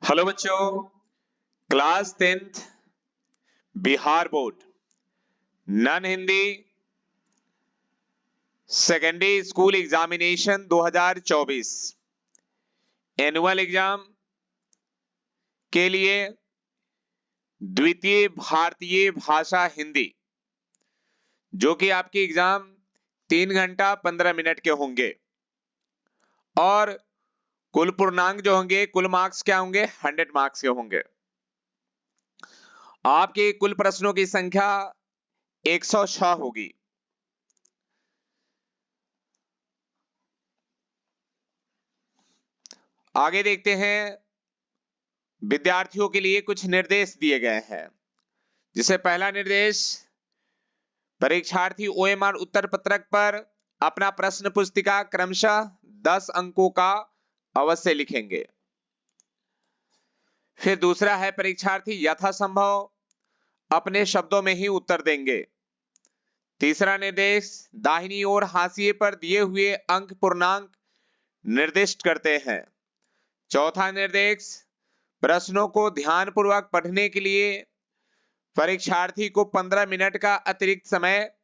Hello बच्चों, class 10th Bihar board non Hindi secondary school examination 2024 annual exam के लिए द्वितीय भारतीय भाषा हिंदी, जो कि आपके एग्जाम 3 घंटा 15 मिनट के होंगे और कुल पूर्णांक जो होंगे, कुल मार्क्स क्या होंगे, 100 मार्क्स के होंगे। आपके कुल प्रश्नों की संख्या 106 होगी। आगे देखते हैं, विद्यार्थियों के लिए कुछ निर्देश दिए गए हैं। जिसे पहला निर्देश, परीक्षार्थी ओएमआर उत्तर पत्रक पर अपना प्रश्न पुस्तिका क्रमशः 10 अंकों का अवश्य लिखेंगे। फिर दूसरा है, परीक्षार्थी यथासंभव अपने शब्दों में ही उत्तर देंगे। तीसरा निर्देश, दाहिनी ओर हाशिए पर दिए हुए अंक पूर्णांक निर्दिष्ट करते हैं। चौथा निर्देश, प्रश्नों को ध्यानपूर्वक पढ़ने के लिए परीक्षार्थी को 15 मिनट का अतिरिक्त समय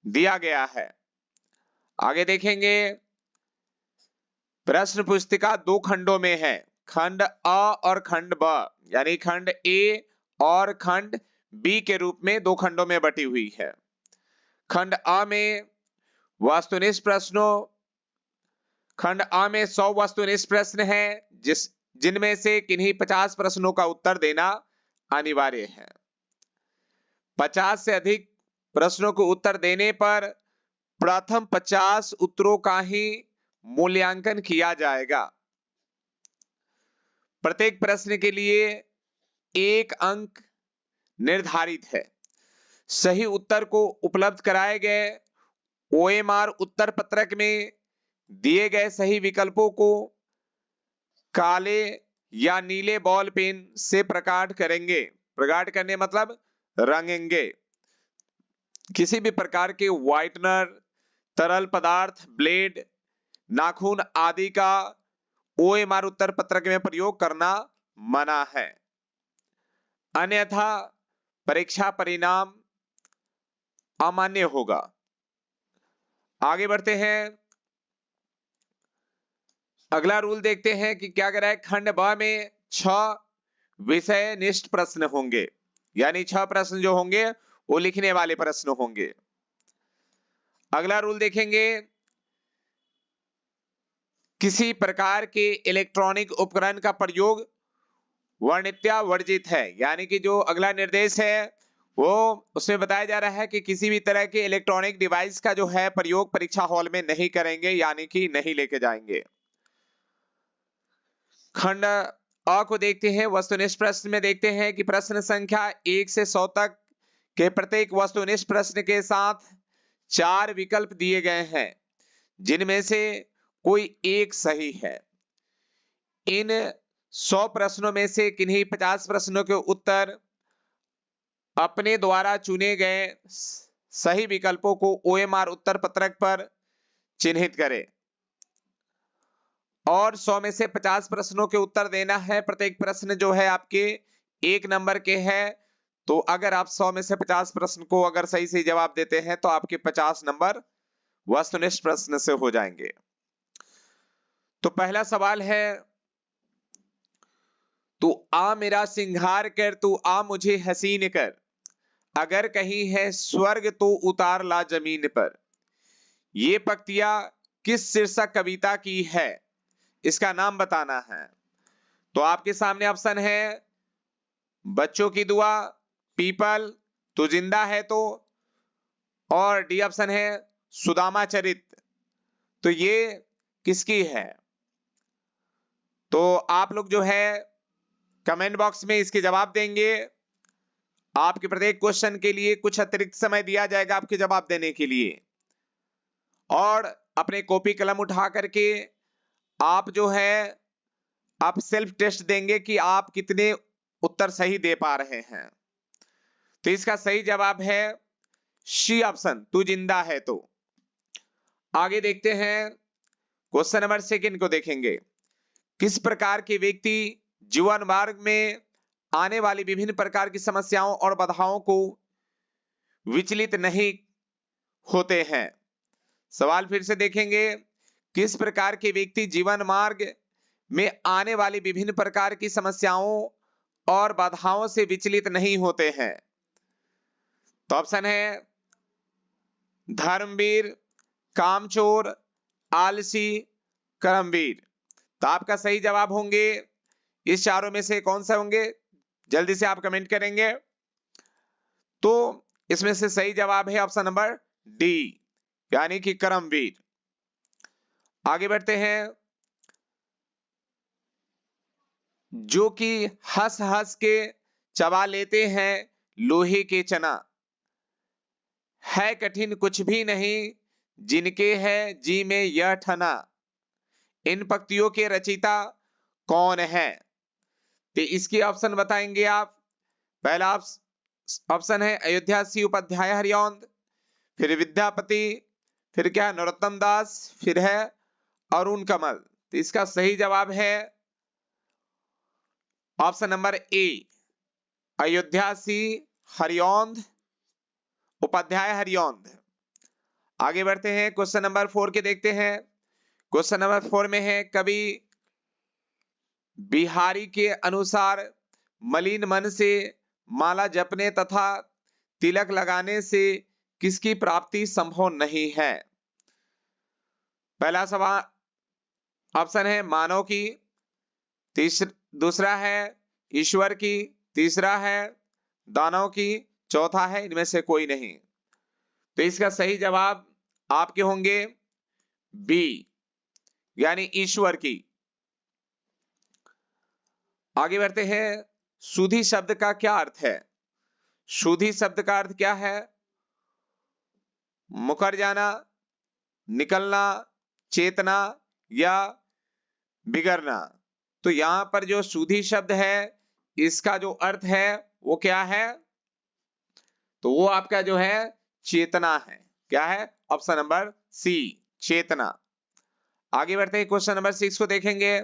दिया गया है। आगे देखेंगे, प्रश्न पुस्तिका 2 खंडों में है, खंड अ और खंड ब, यानी खंड ए और खंड बी के रूप में 2 खंडों में बटी हुई है। खंड अ में वस्तुनिष्ठ प्रश्नों खंड अ में 100 वस्तुनिष्ठ प्रश्न हैं, जिनमें से किन्हीं 50 प्रश्नों का उत्तर देना अनिवार्य है। 50 से अधिक प्रश्नों को उत्तर देने पर प्रथम 50 उत्तरों का ही मूल्यांकन किया जाएगा। प्रत्येक प्रश्न के लिए 1 अंक निर्धारित है। सही उत्तर को उपलब्ध कराए गए ओएमआर उत्तर पत्रक में दिए गए सही विकल्पों को काले या नीले बॉल पेन से प्रकाट करेंगे। प्रकाट करने मतलब रंगेंगे। किसी भी प्रकार के व्हाइटनर, तरल पदार्थ, ब्लेड, नाखून आदि का ओएमआर उत्तर पत्रक में प्रयोग करना मना है, अन्यथा परीक्षा परिणाम अमान्य होगा। आगे बढ़ते हैं, अगला रूल देखते हैं कि क्या कह रहा है। खंड ब में 6 विषय निष्ठ प्रश्न होंगे, यानी 6 प्रश्न जो होंगे वो लिखने वाले प्रश्न होंगे। अगला रूल देखेंगे, किसी प्रकार के इलेक्ट्रॉनिक उपकरण का प्रयोग वर्णित्या वर्जित है, यानी कि जो अगला निर्देश है वो उसमें बताया जा रहा है कि किसी भी तरह के इलेक्ट्रॉनिक डिवाइस का जो है प्रयोग परीक्षा हॉल में नहीं करेंगे, यानी कि नहीं लेके जाएंगे। खंड अ को देखते हैं, वस्तुनिष्ठ प्रश्न में देखते हैं कि प्रश्न संख्या 1 से 100 तक के प्रत्येक वस्तुनिष्ठ प्रश्न के साथ 4 विकल्प दिए गए हैं, जिनमें से कोई एक सही है। इन 100 प्रश्नों में से किन्हीं 50 प्रश्नों के उत्तर अपने द्वारा चुने गए सही विकल्पों को ओएमआर उत्तर पत्रक पर चिन्हित करें और 100 में से 50 प्रश्नों के उत्तर देना है। प्रत्येक प्रश्न जो है आपके 1 नंबर के हैं, तो अगर आप 100 में से 50 प्रश्न को अगर सही से जवाब देते हैं तो आपके 50 नंबर वस्तुनिष्ठ प्रश्न से हो जाएंगे। तो पहला सवाल है, तू आ मेरा सिंगार कर, तू आ मुझे हसीन कर, अगर कहीं है स्वर्ग तो उतार ला जमीन पर। ये पंक्तियां किस शीर्षक कविता की है, इसका नाम बताना है। तो आपके सामने ऑप्शन है, बच्चों की दुआ, पीपल, तू जिंदा है तो, और डी ऑप्शन है सुदामा चरित्र। तो ये किसकी है? तो आप लोग जो है कमेंट बॉक्स में इसके जवाब देंगे। आपके प्रत्येक क्वेश्चन के लिए कुछ अतिरिक्त समय दिया जाएगा आपके जवाब देने के लिए, और अपने कॉपी कलम उठा करके आप जो है आप सेल्फ टेस्ट देंगे कि आप कितने उत्तर सही दे पा रहे हैं। तो इसका सही जवाब है सी ऑप्शन, तू जिंदा है तो। आगे देखते हैं, क्वेश्चन नंबर 2 को देखेंगे। किस प्रकार के व्यक्ति जीवन मार्ग में आने वाली विभिन्न प्रकार की समस्याओं और बाधाओं को विचलित नहीं होते हैं। सवाल फिर से देखेंगे, किस प्रकार के व्यक्ति जीवन मार्ग में आने वाली विभिन्न प्रकार की समस्याओं और बाधाओं से विचलित नहीं होते हैं? तो ऑप्शन है धर्मवीर, कामचोर, आलसी, कर्मवीर। तो आपका सही जवाब होंगे इस चारों में से कौन सा होंगे? जल्दी से आप कमेंट करेंगे। तो इसमें से सही जवाब है ऑप्शन नंबर डी, यानी कि कर्मवीर। आगे बढ़ते हैं। जो कि हंस हंस के चबा लेते हैं लोहे के चना, है कठिन कुछ भी नहीं जिनके है जी में यह ठना। इन पंक्तियों के रचयिता कौन है? तो इसकी ऑप्शन बताएंगे आप। पहला ऑप्शन है अयोध्या सिंह उपाध्याय हरिऔंध, फिर विद्यापति, फिर क्या है नरोत्तम दास, फिर है अरुण कमल। तो इसका सही जवाब है option number A, Ayodhya Singh Hariaudh Upadhyay Hariaudh. आगे बढ़ते हैं, क्वेश्चन नंबर 4 के देखते हैं। क्वेश्चन नंबर 4 में है, कवि बिहारी के अनुसार मलिन मन से माला जपने तथा तिलक लगाने से किसकी प्राप्ति संभव नहीं है? पहला सवाल ऑप्शन है मानव की, दूसरा है ईश्वर की, तीसरा है दानव की, चौथा है इनमें से कोई नहीं। तो इसका सही जवाब आपके होंगे बी, यानी ईश्वर की। आगे बढ़ते हैं। सुधि शब्द का क्या अर्थ है? सुधि शब्द का अर्थ क्या है? मुकर जाना, निकलना, चेतना या बिगड़ना। तो यहां पर जो सुधि शब्द है इसका जो अर्थ है वो क्या है? तो वो आपका जो है चेतना है। क्या है? ऑप्शन नंबर सी, चेतना। आगे बढ़ते हैं, क्वेश्चन नंबर 6 को देखेंगे।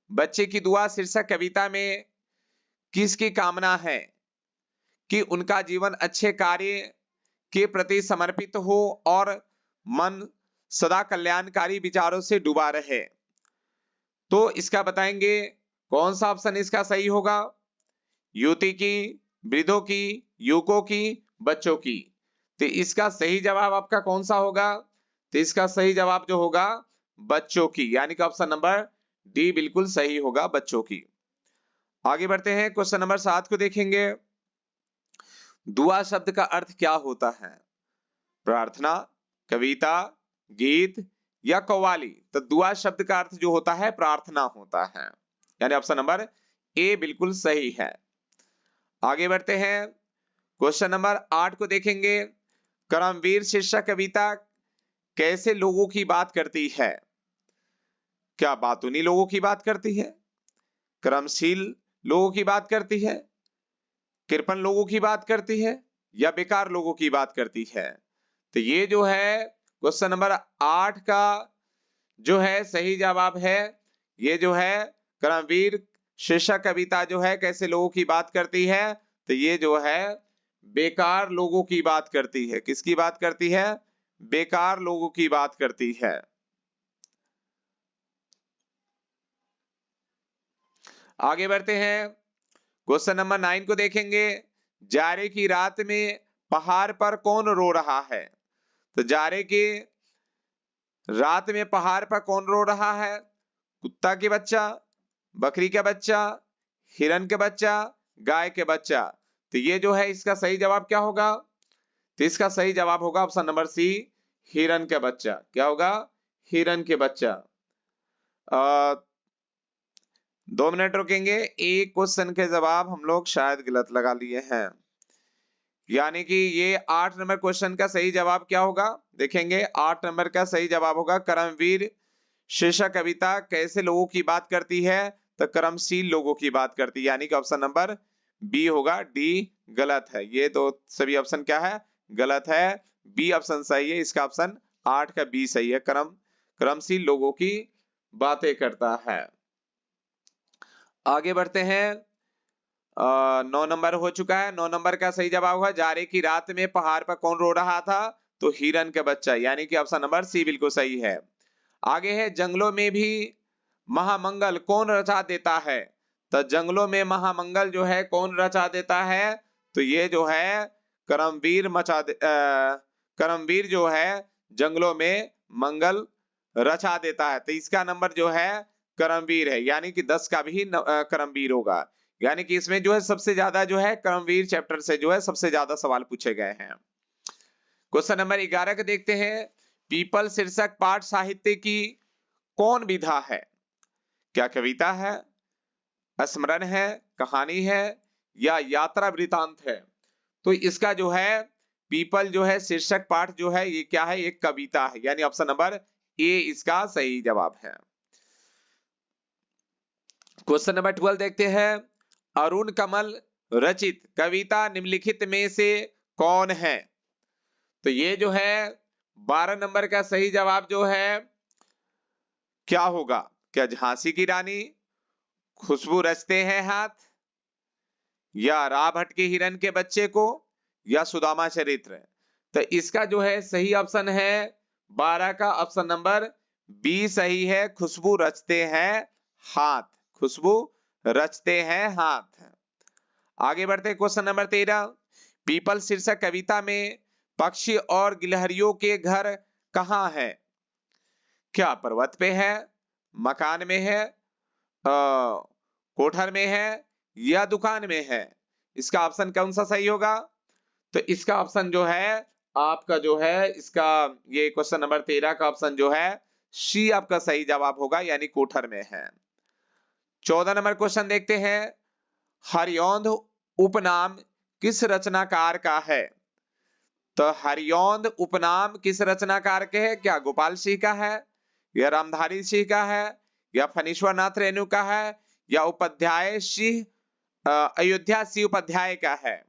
बच्चे की दुआ शीर्षक कविता में किसकी कामना है कि उनका जीवन अच्छे कार्य के प्रति समर्पित हो और मन सदा कल्याणकारी विचारों से डूबा रहे? तो इसका बताएंगे कौन सा ऑप्शन इसका सही होगा? युवती की, वृद्धों की, युवकों की, बच्चों की। तो इसका सही जवाब आपका कौन सा होगा? तो इसका सही जवाब जो होगा बच्चों की, यानी कि ऑप्शन नंबर डी बिल्कुल सही होगा, बच्चों की। आगे बढ़ते हैं, क्वेश्चन नंबर 7 को देखेंगे। दुआ शब्द का अर्थ क्या होता है? प्रार्थना, कविता, गीत या कव्वाली? तो दुआ शब्द का अर्थ जो होता है प्रार्थना होता है, यानी ऑप्शन नंबर ए बिल्कुल सही है। आगे बढ़ते हैं, क्वेश्चन नंबर 8 को देखेंगे। कर्मवीर शीर्षक कविता कैसे लोगों की बात करती है? क्या बातूनी लोगों की बात करती है, कर्मशील लोगों की बात करती है, कृपण लोगों की बात करती है या बेकार लोगों की बात करती है? तो ये जो है क्वेश्चन नंबर 8 का जो है सही जवाब है, ये जो है कर्मवीर शीर्षक कविता जो है कैसे लोगों की बात करती है? तो ये जो है बेकार लोगों की बात करती है। किसकी बात करती है? बेकार लोगों की बात करती है। आगे बढ़ते हैं, क्वेश्चन नंबर 9 को देखेंगे। जाड़े की रात में पहाड़ पर कौन रो रहा है? तो जाड़े की रात में पहाड़ पर कौन रो रहा है? कुत्ता के बच्चा, बकरी का बच्चा, हिरन के बच्चा, गाय के बच्चा। तो ये जो है इसका सही जवाब क्या होगा? तो इसका सही जवाब होगा ऑप्शन नंबर सी, हिरन के बच्चा। क्या होगा? हिरन के बच्चा। 2 मिनट रुकेंगे। एक क्वेश्चन के जवाब हम लोग शायद गलत लगा लिए हैं, यानी कि ये 8 नंबर क्वेश्चन का सही जवाब क्या होगा? देखेंगे 8 नंबर का सही जवाब होगा कर्मवीर शीर्षक कविता कैसे लोगों की बात करती है? तो कर्मशील लोगों की बात करती है, यानी कि ऑप्शन नंबर बी होगा, डी गलत है। ये तो सभी ऑप्शन क्या है? गलत है। बी ऑप्शन सही है, इसका ऑप्शन 8 का बी सही है, कर्मशील लोगों की बातें करता है। आगे बढ़ते हैं। 9 नंबर हो चुका है। 9 नंबर का सही जवाब होगा जाड़े की रात में पहाड़ पर कौन रो रहा था? तो हिरन का बच्चा, यानी कि ऑप्शन नंबर सी बिल्कुल सही है। आगे है जंगलों में भी महामंगल कौन रचा देता है? तो जंगलों में महामंगल जो है कौन रचा देता है? तो ये जो है करमवीर जो है जंगलों में मंगल रचा देता है। तो इसका नंबर जो है करमवीर है, यानी कि 10 का भी करमवीर होगा। यानी कि इसमें जो है सबसे ज्यादा जो है कर्मवीर चैप्टर से जो है सबसे ज्यादा सवाल पूछे गए हैं। क्वेश्चन नंबर 11 का देखते हैं। पीपल शीर्षक पाठ साहित्य की कौन विधा है? क्या कविता है, स्मरण है, कहानी है या यात्रा वृतांत है? तो इसका जो है पीपल जो है शीर्षक पाठ जो है ये क्या है? एक कविता है, यानी ऑप्शन नंबर ए इसका सही जवाब है। क्वेश्चन नंबर 12 देखते हैं। अरुण कमल रचित कविता निम्नलिखित में से कौन है? तो ये जो है 12 नंबर का सही जवाब जो है क्या होगा? क्या झांसी की रानी, खुशबू रचते हैं हाथ, या राह भटके हिरन के बच्चे को, या सुदामा चरित्र? तो इसका जो है सही ऑप्शन है 12 का ऑप्शन नंबर बी सही है, खुशबू रचते हैं हाथ। खुशबू रचते हैं हाथ। आगे बढ़ते क्वेश्चन नंबर 13। पीपल शीर्षक कविता में पक्षी और गिलहरियों के घर कहाँ है? क्या पर्वत पे है, मकान में है, कोठर में है या दुकान में है? इसका ऑप्शन कौन सा सही होगा? तो इसका ऑप्शन जो है आपका जो है इसका ये क्वेश्चन नंबर 13 का ऑप्शन जो है सी आपका सही जवाब होगा, यानी कोठर में है। 14 नंबर क्वेश्चन देखते हैं। हरिऔंध उपनाम किस रचनाकार का है? तो हरिऔंध उपनाम किस रचनाकार के है? क्या गोपाल सिंह का है, या रामधारी सिंह का है, या फणीश्वर नाथ रेणु का है, या उपाध्याय सिंह अयोध्या सिंह उपाध्याय का है?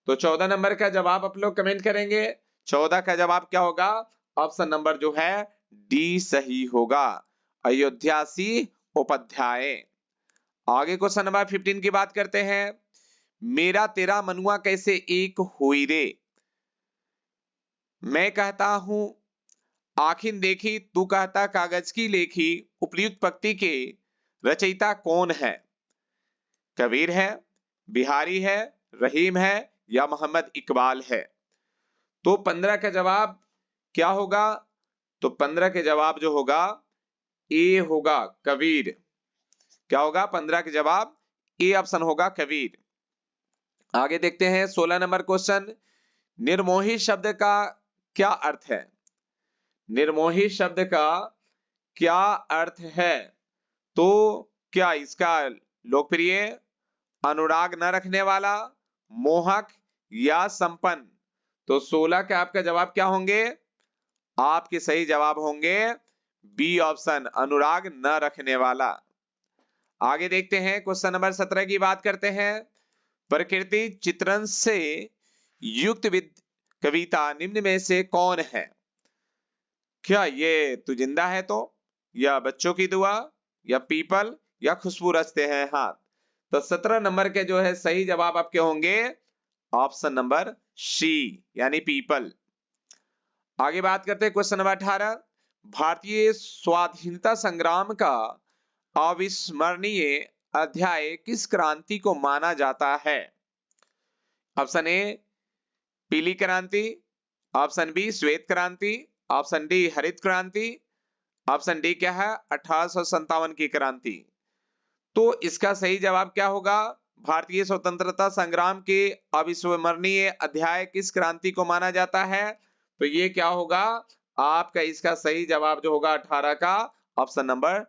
तो 14 नंबर का जवाब आप लोग कमेंट करेंगे। 14 का जवाब क्या होगा? ऑप्शन नंबर जो है डी सही होगा, अयोध्या सिंह उपाध्याय। आगे क्वेश्चन नंबर 15 की बात करते हैं। मेरा तेरा मनुआ कैसे एक हुई रे? मैं कहता हूं आखिन देखी, तू कहता कागज की लेखी, उपयुक्त पंक्ति के रचयिता कौन है? कबीर है, बिहारी है, रहीम है या मोहम्मद इकबाल है? तो 15 का जवाब क्या होगा? तो 15 के जवाब जो होगा ए होगा, कबीर। क्या होगा? 15 के जवाब ए ऑप्शन होगा, कबीर। आगे देखते हैं 16 नंबर क्वेश्चन। निर्मोही शब्द का क्या अर्थ है? निर्मोही शब्द का क्या अर्थ है? तो क्या इसका लोकप्रिय, अनुराग न रखने वाला, मोहक या संपन्न? तो 16 के आपका जवाब क्या होंगे? आपके सही जवाब होंगे बी ऑप्शन, अनुराग न रखने वाला। आगे देखते हैं क्वेश्चन नंबर 17 की बात करते हैं। प्रकृति चित्रण से युक्त कविता निम्न में से कौन है? क्या ये तू जिंदा है तो, या बच्चों की दुआ, या पीपल, या खुशबू रचते हैं हाथ? तो 17 नंबर के जो है सही जवाब आपके होंगे ऑप्शन नंबर सी, यानी पीपल। आगे बात करते हैं क्वेश्चन नंबर 18। भारतीय स्वाधीनता संग्राम का अविस्मरणीय अध्याय किस क्रांति को माना जाता है? ऑप्शन ए पीली क्रांति, ऑप्शन बी श्वेत क्रांति, ऑप्शन डी हरित क्रांति, ऑप्शन डी क्या है 1857 की क्रांति। तो इसका सही जवाब क्या होगा? भारतीय स्वतंत्रता संग्राम के अविस्मरणीय अध्याय किस क्रांति को माना जाता है? तो ये क्या होगा आपका? इसका सही जवाब जो होगा 18 का ऑप्शन नंबर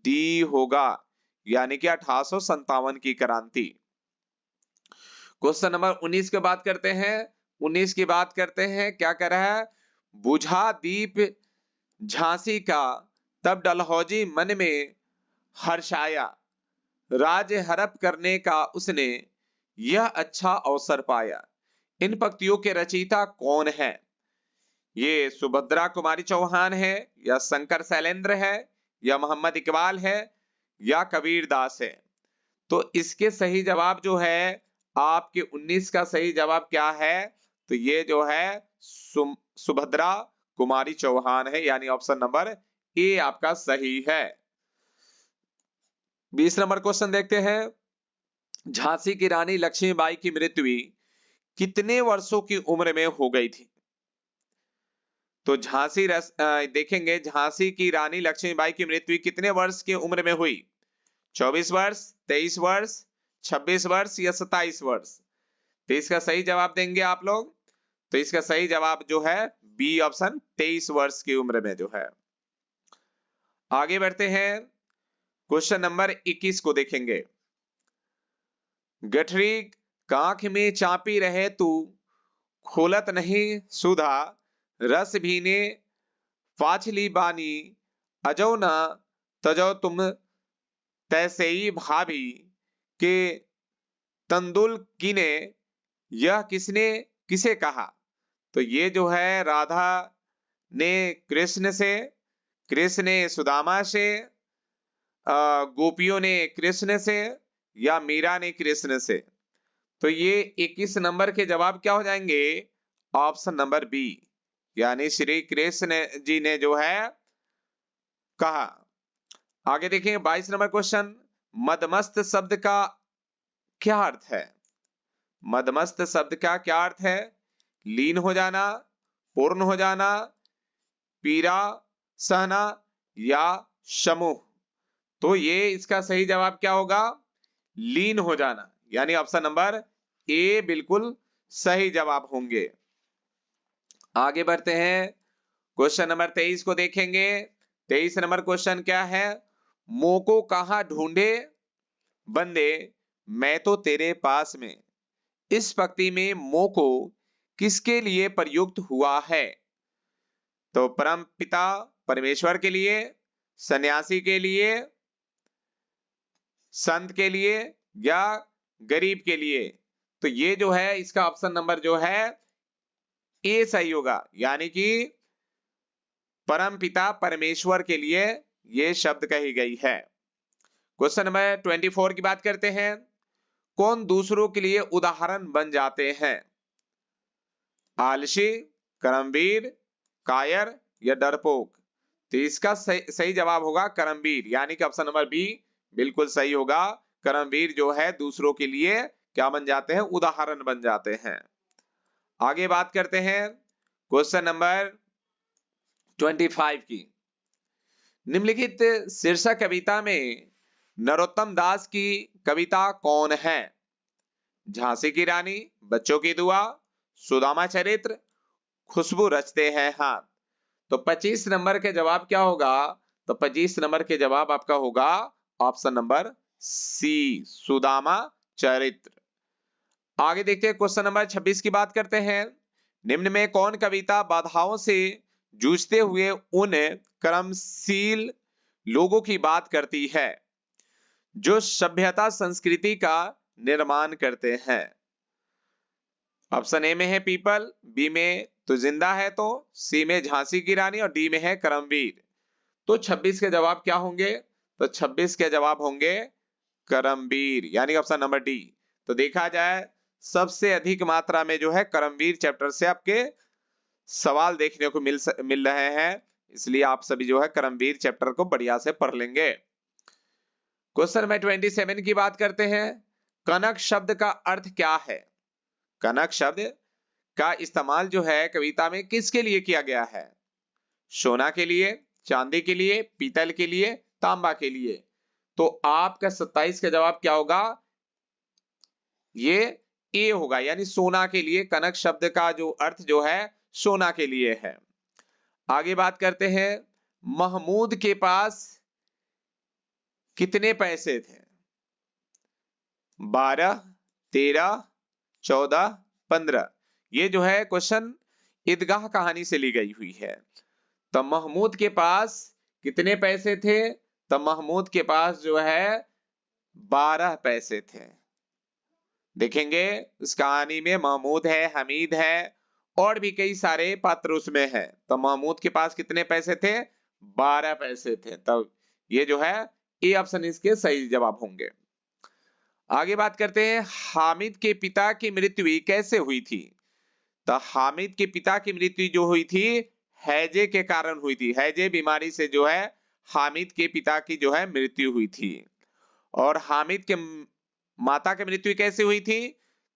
डी होगा, यानी कि 1857 की क्रांति। क्वेश्चन नंबर 19 की बात करते हैं। 19 की बात करते हैं, क्या कर रहा है? बुझा दीप झांसी का तब डलहौजी मन में हर्षाया, राज हड़प करने का उसने यह अच्छा अवसर पाया। इन पंक्तियों के रचयिता कौन है? ये सुभद्रा कुमारी चौहान है, या शंकर शैलेंद्र है, या मोहम्मद इकबाल है, या कबीर दास है? तो इसके सही जवाब जो है आपके 19 का सही जवाब क्या है? तो ये जो है सुभद्रा कुमारी चौहान है, यानी ऑप्शन नंबर ए आपका सही है। 20 नंबर क्वेश्चन देखते हैं। झांसी की रानी लक्ष्मीबाई की मृत्यु कितने वर्षों की उम्र में हो गई थी? तो देखेंगे झांसी की रानी लक्ष्मीबाई की मृत्यु कितने वर्ष की उम्र में हुई? 24 वर्ष, 23 वर्ष, 26 वर्ष या 27 वर्ष? तो इसका सही जवाब देंगे आप लोग। तो इसका सही जवाब जो है बी ऑप्शन 23 वर्ष की उम्र में जो है। आगे बढ़ते हैं, क्वेश्चन नंबर 21 को देखेंगे। गठरी कांख में चापी रहे तू, खोलत नहीं सुधा, रस भीने फाछली बानी, अजो न तजो तुम तैसेई भाभी के तंदुल कीने, यह किसने किसे कहा? तो ये जो है राधा ने कृष्ण से, कृष्ण ने सुदामा से, गोपियों ने कृष्ण से, या मीरा ने कृष्ण से? तो ये 21 नंबर के जवाब क्या हो जाएंगे? ऑप्शन नंबर बी, यानी श्री कृष्ण जी ने जो है कहा। आगे देखें 22 नंबर क्वेश्चन। मदमस्त शब्द का क्या अर्थ है? मदमस्त शब्द का क्या अर्थ है? लीन हो जाना, पूर्ण हो जाना, पीड़ा सहना या समूह? तो ये इसका सही जवाब क्या होगा? लीन हो जाना, यानी ऑप्शन नंबर ए बिल्कुल सही जवाब होंगे। आगे बढ़ते हैं, क्वेश्चन नंबर 23 को देखेंगे। 23 नंबर क्वेश्चन क्या है? मोको कहां ढूंढे बंदे, मैं तो तेरे पास में। इस पंक्ति में मोको किसके लिए प्रयुक्त हुआ है? तो परम पिता परमेश्वर के लिए, सन्यासी के लिए, संत के लिए या गरीब के लिए? तो ये जो है इसका ऑप्शन नंबर जो है ए सही होगा, यानी कि परम पिता परमेश्वर के लिए ये शब्द कही गई है। क्वेश्चन नंबर 24 की बात करते हैं। कौन दूसरों के लिए उदाहरण बन जाते हैं? आलसी, कर्मवीर, कायर या डरपोक? तो इसका सही जवाब होगा कर्मवीर, यानी कि ऑप्शन नंबर बी बिल्कुल सही होगा। कर्मवीर जो है दूसरों के लिए क्या बन जाते हैं? उदाहरण बन जाते हैं। आगे बात करते हैं क्वेश्चन नंबर 25 की। निम्नलिखित शीर्षक कविता में नरोत्तम दास की कविता कौन है? झांसी की रानी, बच्चों की दुआ, सुदामा चरित्र, खुशबू रचते हैं हाथ? तो 25 नंबर के जवाब क्या होगा? तो 25 नंबर के जवाब आपका होगा ऑप्शन नंबर सी, सुदामा चरित्र। आगे देखते हैं क्वेश्चन नंबर 26 की बात करते हैं। निम्न में कौन कविता बाधाओं से जूझते हुए उन कर्मशील लोगों की बात करती है जो सभ्यता संस्कृति का निर्माण करते हैं? ऑप्शन ए में है पीपल, बी में तो जिंदा है, तो सी में झांसी की रानी और डी में है करमवीर। तो 26 के जवाब क्या होंगे? तो 26 के जवाब होंगे करमवीर, यानी ऑप्शन नंबर डी। तो देखा जाए सबसे अधिक मात्रा में जो है करमवीर चैप्टर से आपके सवाल देखने को मिल रहे हैं, इसलिए आप सभी जो है करमवीर चैप्टर को बढ़िया से पढ़ लेंगे। क्वेश्चन नंबर 27 की बात करते हैं। कनक शब्द का अर्थ क्या है? कनक शब्द का इस्तेमाल जो है कविता में किसके लिए किया गया है? सोना के लिए, चांदी के लिए, पीतल के लिए, तांबा के लिए? तो आपका 27 का जवाब क्या होगा? ये ए होगा, यानी सोना के लिए। कनक शब्द का जो अर्थ जो है सोना के लिए है। आगे बात करते हैं। महमूद के पास कितने पैसे थे? 12, 13, 14, 15? ये जो है क्वेश्चन ईदगाह कहानी से ली गई हुई है। तो महमूद के पास कितने पैसे थे? तो महमूद के पास जो है 12 पैसे थे। देखेंगे इस कहानी में महमूद है, हमीद है और भी कई सारे पात्र उसमें है। तो महमूद के पास कितने पैसे थे? 12 पैसे थे। तो ये जो है ए ऑप्शन इसके सही जवाब होंगे। आगे बात करते हैं, हामिद के पिता की मृत्यु कैसे हुई थी? तो हामिद के पिता की मृत्यु जो हुई थी हैजे के कारण हुई थी। हैजे बीमारी से जो है हामिद के पिता की जो है मृत्यु हुई थी। और हामिद के माता की मृत्यु कैसे हुई थी?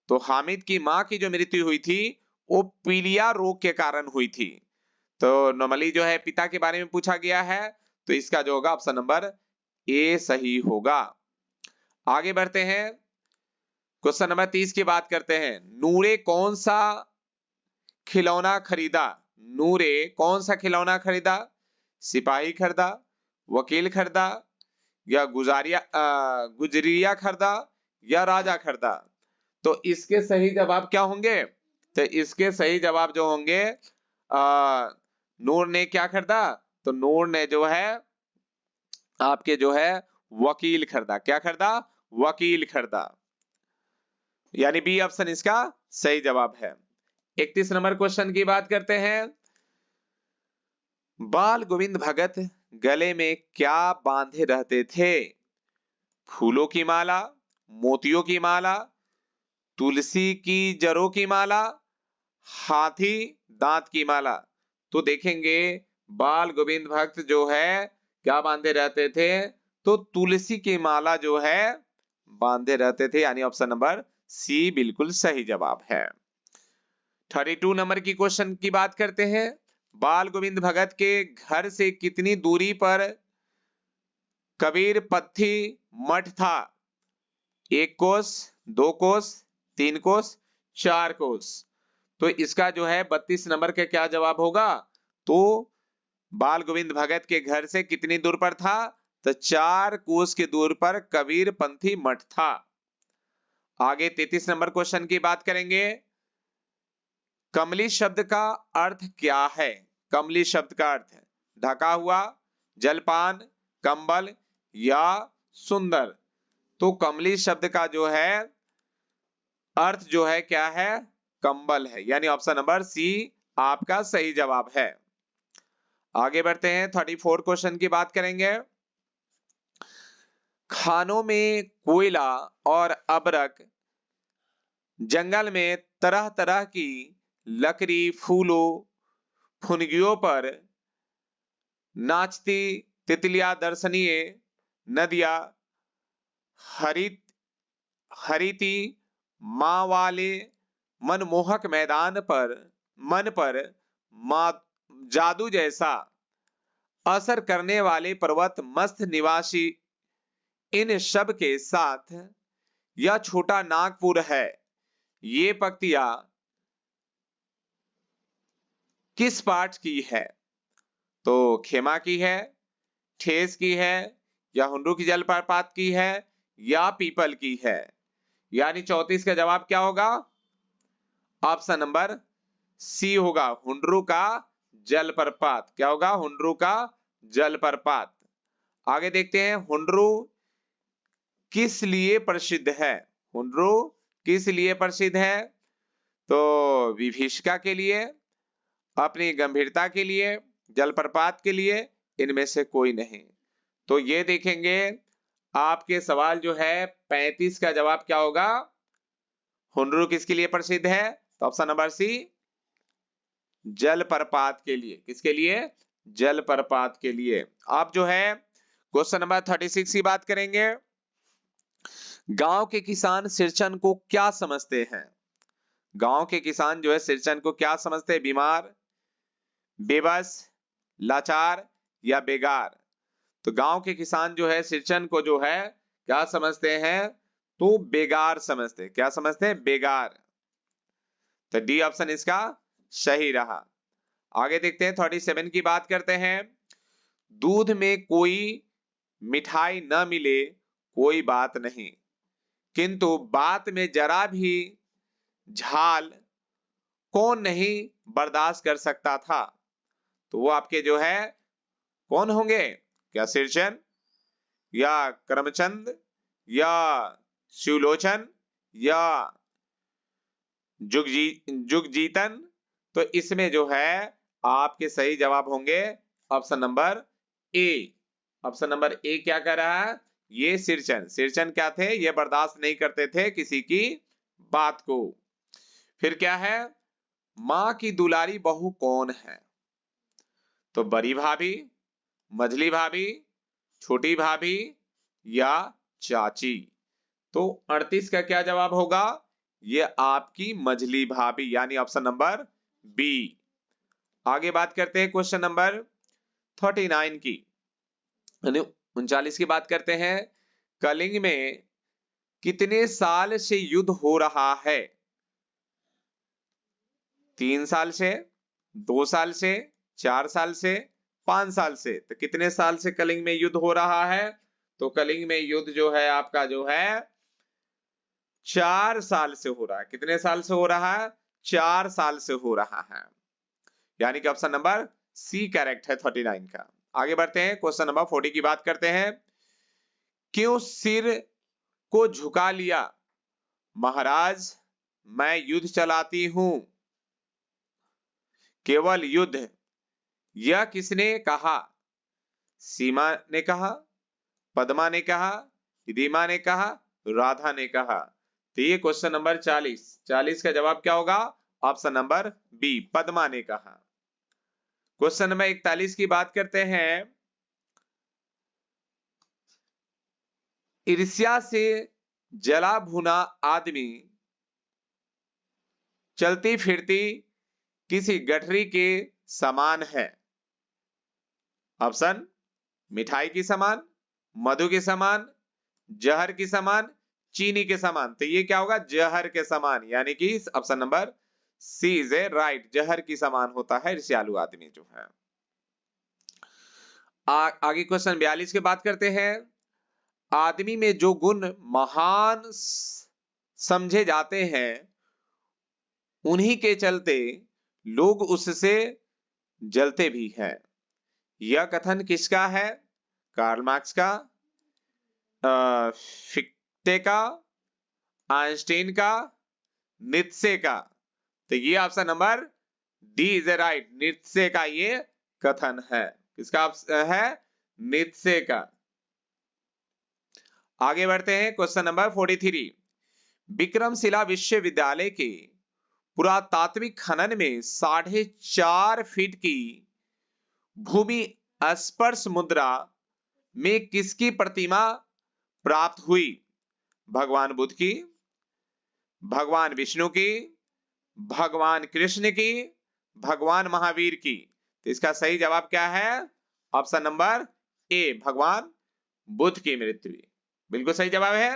तो हामिद की मां की जो मृत्यु हुई थी वो पीलिया रोग के कारण हुई थी। तो नॉर्मली जो है पिता के बारे में पूछा गया है, तो इसका जो होगा ऑप्शन नंबर ए सही होगा। आगे बढ़ते हैं, क्वेश्चन नंबर 30 की बात करते हैं। नूरे कौन सा खिलौना खरीदा? नूरे कौन सा खिलौना खरीदा? सिपाही खरीदा, वकील खरीदा, या गुजरिया खरीदा, या राजा खरीदा? तो इसके सही जवाब क्या होंगे? तो इसके सही जवाब जो होंगे, नूर ने क्या खरीदा? तो नूर ने जो है आपके जो है वकील खरीदा। क्या खरीदा? वकील खरीदा। यानी बी ऑप्शन इसका सही जवाब है। 31 नंबर क्वेश्चन की बात करते हैं। बाल गोविंद भगत गले में क्या बांधे रहते थे? फूलों की माला, मोतियों की माला, तुलसी की जड़ों की माला, हाथी दांत की माला? तो देखेंगे बाल गोविंद भक्त जो है क्या बांधे रहते थे? तो तुलसी की माला जो है बांधे रहते थे, यानी ऑप्शन नंबर सी बिल्कुल सही जवाब है। 32 नंबर की क्वेश्चन की बात करते हैं। बाल गोविंद भगत के घर से कितनी दूरी पर कबीर पत्थी मठ था? 1 कोस, 2 कोस, 3 कोस, 4 कोस? तो इसका जो है 32 नंबर का क्या जवाब होगा? तो बाल गोविंद भगत के घर से कितनी दूर पर था? तो 4 कोस की दूर पर कबीर पंथी मठ था। आगे 33 नंबर क्वेश्चन की बात करेंगे। कमली शब्द का अर्थ क्या है? कमली शब्द का अर्थ ढका हुआ, जलपान, कंबल, या सुंदर? तो कमली शब्द का जो है अर्थ जो है क्या है? कंबल है, यानी ऑप्शन नंबर सी आपका सही जवाब है। आगे बढ़ते हैं, 34 क्वेश्चन की बात करेंगे। खानों में कोयला और अबरक, जंगल में तरह तरह की लकड़ी, फूलों, फुनगियों पर नाचती तितलियां, दर्शनीय नदियां, हरित हरिती माँ वाले मनमोहक मैदान पर मन पर जादू जैसा असर करने वाले पर्वत मस्त निवासी, इन सब के साथ यह छोटा नागपुर है। ये पंक्तियां किस पाठ की है? तो खेमा की है, ठेस की है, या हुंडरू की जलप्रपात की है, या पीपल की है? यानी 34 का जवाब क्या होगा? ऑप्शन नंबर सी होगा, हुंडरू का जलप्रपात। क्या होगा? हुंडरू का जलप्रपात। आगे देखते हैं, हुंडरू किस लिए प्रसिद्ध है? हुंडरू किस लिए प्रसिद्ध है? तो विभीषिका के लिए, अपनी गंभीरता के लिए, जलप्रपात के लिए, इनमें से कोई नहीं। तो ये देखेंगे आपके सवाल जो है 35 का जवाब क्या होगा? हुंडरू किसके लिए प्रसिद्ध है? तो ऑप्शन नंबर सी जलप्रपात के लिए। किसके लिए? जलप्रपात के लिए। आप जो है क्वेश्चन नंबर 36 की बात करेंगे। गांव के किसान सिरचन को क्या समझते हैं? गांव के किसान जो है सिरचन को क्या समझते हैं? बीमार, बेबस, लाचार, या बेगार? तो गांव के किसान जो है सिरचन को जो है क्या समझते हैं? तो बेगार समझते हैं। क्या समझते हैं? बेगार। तो डी ऑप्शन इसका सही रहा। आगे देखते हैं, 37 की बात करते हैं। दूध में कोई मिठाई न मिले कोई बात नहीं, किंतु बात में जरा भी झाल कौन नहीं बर्दाश्त कर सकता था? तो वो आपके जो है कौन होंगे? क्या सिरचन, या करमचंद, या शिवलोचन, या जुगजीतन? तो इसमें जो है आपके सही जवाब होंगे ऑप्शन नंबर ए। ऑप्शन नंबर ए क्या कह रहा है? ये सिरचन, सिरचन क्या थे? ये बर्दाश्त नहीं करते थे किसी की बात को। फिर क्या है? माँ की दुलारी बहू कौन है? तो बड़ी भाभी, मझली भाभी, छोटी भाभी या चाची। तो 38 का क्या जवाब होगा? ये आपकी मझली भाभी, यानी ऑप्शन नंबर बी। आगे बात करते हैं क्वेश्चन नंबर 39 की, 39 की बात करते हैं। कलिंग में कितने साल से युद्ध हो रहा है? 3 साल से, 2 साल से, 4 साल से, 5 साल से। तो कितने साल से कलिंग में युद्ध हो रहा है? तो कलिंग में युद्ध जो है आपका जो है 4 साल से हो रहा है। कितने साल से हो रहा है? 4 साल से हो रहा है, यानी कि ऑप्शन नंबर सी करेक्ट है 39 का। आगे बढ़ते हैं, क्वेश्चन नंबर 40 की बात करते हैं। क्यों सिर को झुका लिया? महाराज, मैं युद्ध चलाती हूं। केवल युद्ध। यह किसने कहा? सीमा ने कहा, पद्मा ने कहा, रिधिमा ने कहा, राधा ने कहा। तो ये क्वेश्चन नंबर 40 का जवाब क्या होगा? ऑप्शन नंबर बी, पद्मा ने कहा। क्वेश्चन नंबर 41 की बात करते हैं। ईर्ष्या से जला भुना आदमी चलती फिरती किसी गठरी के समान है। ऑप्शन: मिठाई के समान, मधु के समान, जहर के समान, चीनी के समान। तो ये क्या होगा? जहर के समान, यानी कि option number C is a right. जहर की समान होता है ईर्ष्यालु आदमी जो है। आगे क्वेश्चन 42 की बात करते हैं। आदमी में जो गुण महान समझे जाते हैं, उन्हीं के चलते लोग उससे जलते भी हैं। यह कथन किसका है? कार्ल मार्क्स का, फिक्टे का, आइंस्टीन का, नीत्शे का। तो ये option number D is a right. Nietzsche का ये कथन है। किसका है? नीत्शे का। आगे बढ़ते हैं, क्वेश्चन नंबर 43। विक्रमशिला विश्वविद्यालय के पुरातात्विक खनन में 4.5 फीट की भूमि स्पर्श मुद्रा में किसकी प्रतिमा प्राप्त हुई? भगवान बुद्ध की, भगवान विष्णु की, भगवान कृष्ण की, भगवान महावीर की। तो इसका सही जवाब क्या है? ऑप्शन नंबर ए, भगवान बुद्ध की मृत्यु। बिल्कुल सही जवाब है।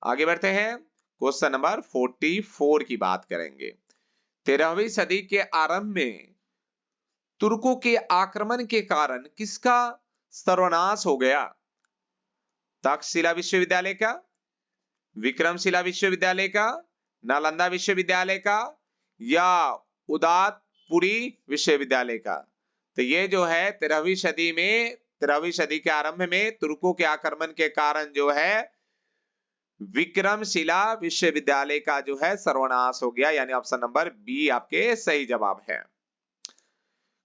आगे बढ़ते हैं, क्वेश्चन नंबर 44 की बात करेंगे। 13वीं सदी के आरंभ में तुर्कों के आक्रमण के कारण किसका सर्वनाश हो गया? तक्षशिला विश्वविद्यालय का, विक्रमशिला विश्वविद्यालय का, नालंदा विश्वविद्यालय का, या उदातपुरी विश्वविद्यालय का। तो ये जो है 13वीं सदी में, 13वीं सदी के आरंभ में तुर्कों के आक्रमण के कारण जो है विक्रमशिला विश्वविद्यालय का जो है सर्वनाश हो गया, यानी ऑप्शन नंबर बी आपके सही जवाब है।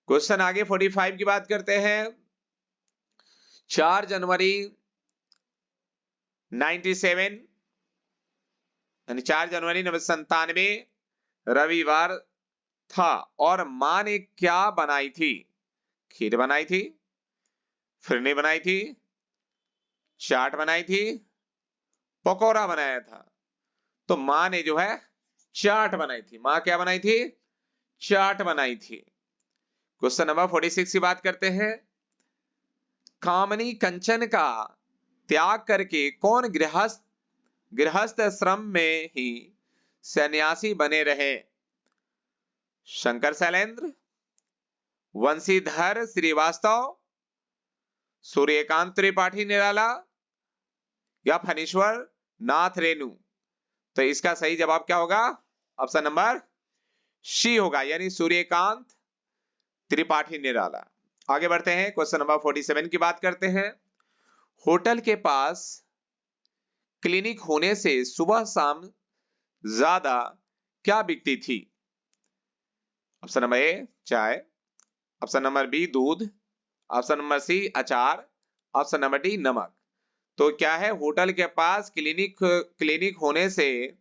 क्वेश्चन आगे 45 की बात करते हैं। 4 जनवरी 97 यानी 4 जनवरी 1997 रविवार था और मां ने क्या बनाई थी? खीर बनाई थी, फिरनी बनाई थी, चाट बनाई थी, पकौड़ा बनाया था। तो मां ने जो है चाट बनाई थी। मां क्या बनाई थी? चाट बनाई थी। क्वेश्चन नंबर 46 की बात करते हैं। कामनी कंचन का त्याग करके कौन गृहस्थ श्रम में ही सन्यासी बने रहे? शंकर शैलेंद्र, वंशीधर श्रीवास्तव, सूर्यकांत त्रिपाठी निराला, या फणीश्वर नाथ रेणु। तो इसका सही जवाब क्या होगा? ऑप्शन नंबर सी होगा, यानी सूर्यकांत त्रिपाठी निराला। आगे बढ़ते हैं, क्वेश्चन नंबर 47 की बात करते हैं। होटल के पास क्लिनिक होने से सुबह शाम ज्यादा क्या बिकती थी? ऑप्शन नंबर ए चाय, ऑप्शन नंबर बी दूध, ऑप्शन नंबर सी अचार, ऑप्शन नंबर डी नमक। तो क्या है, होटल के पास क्लिनिक होने से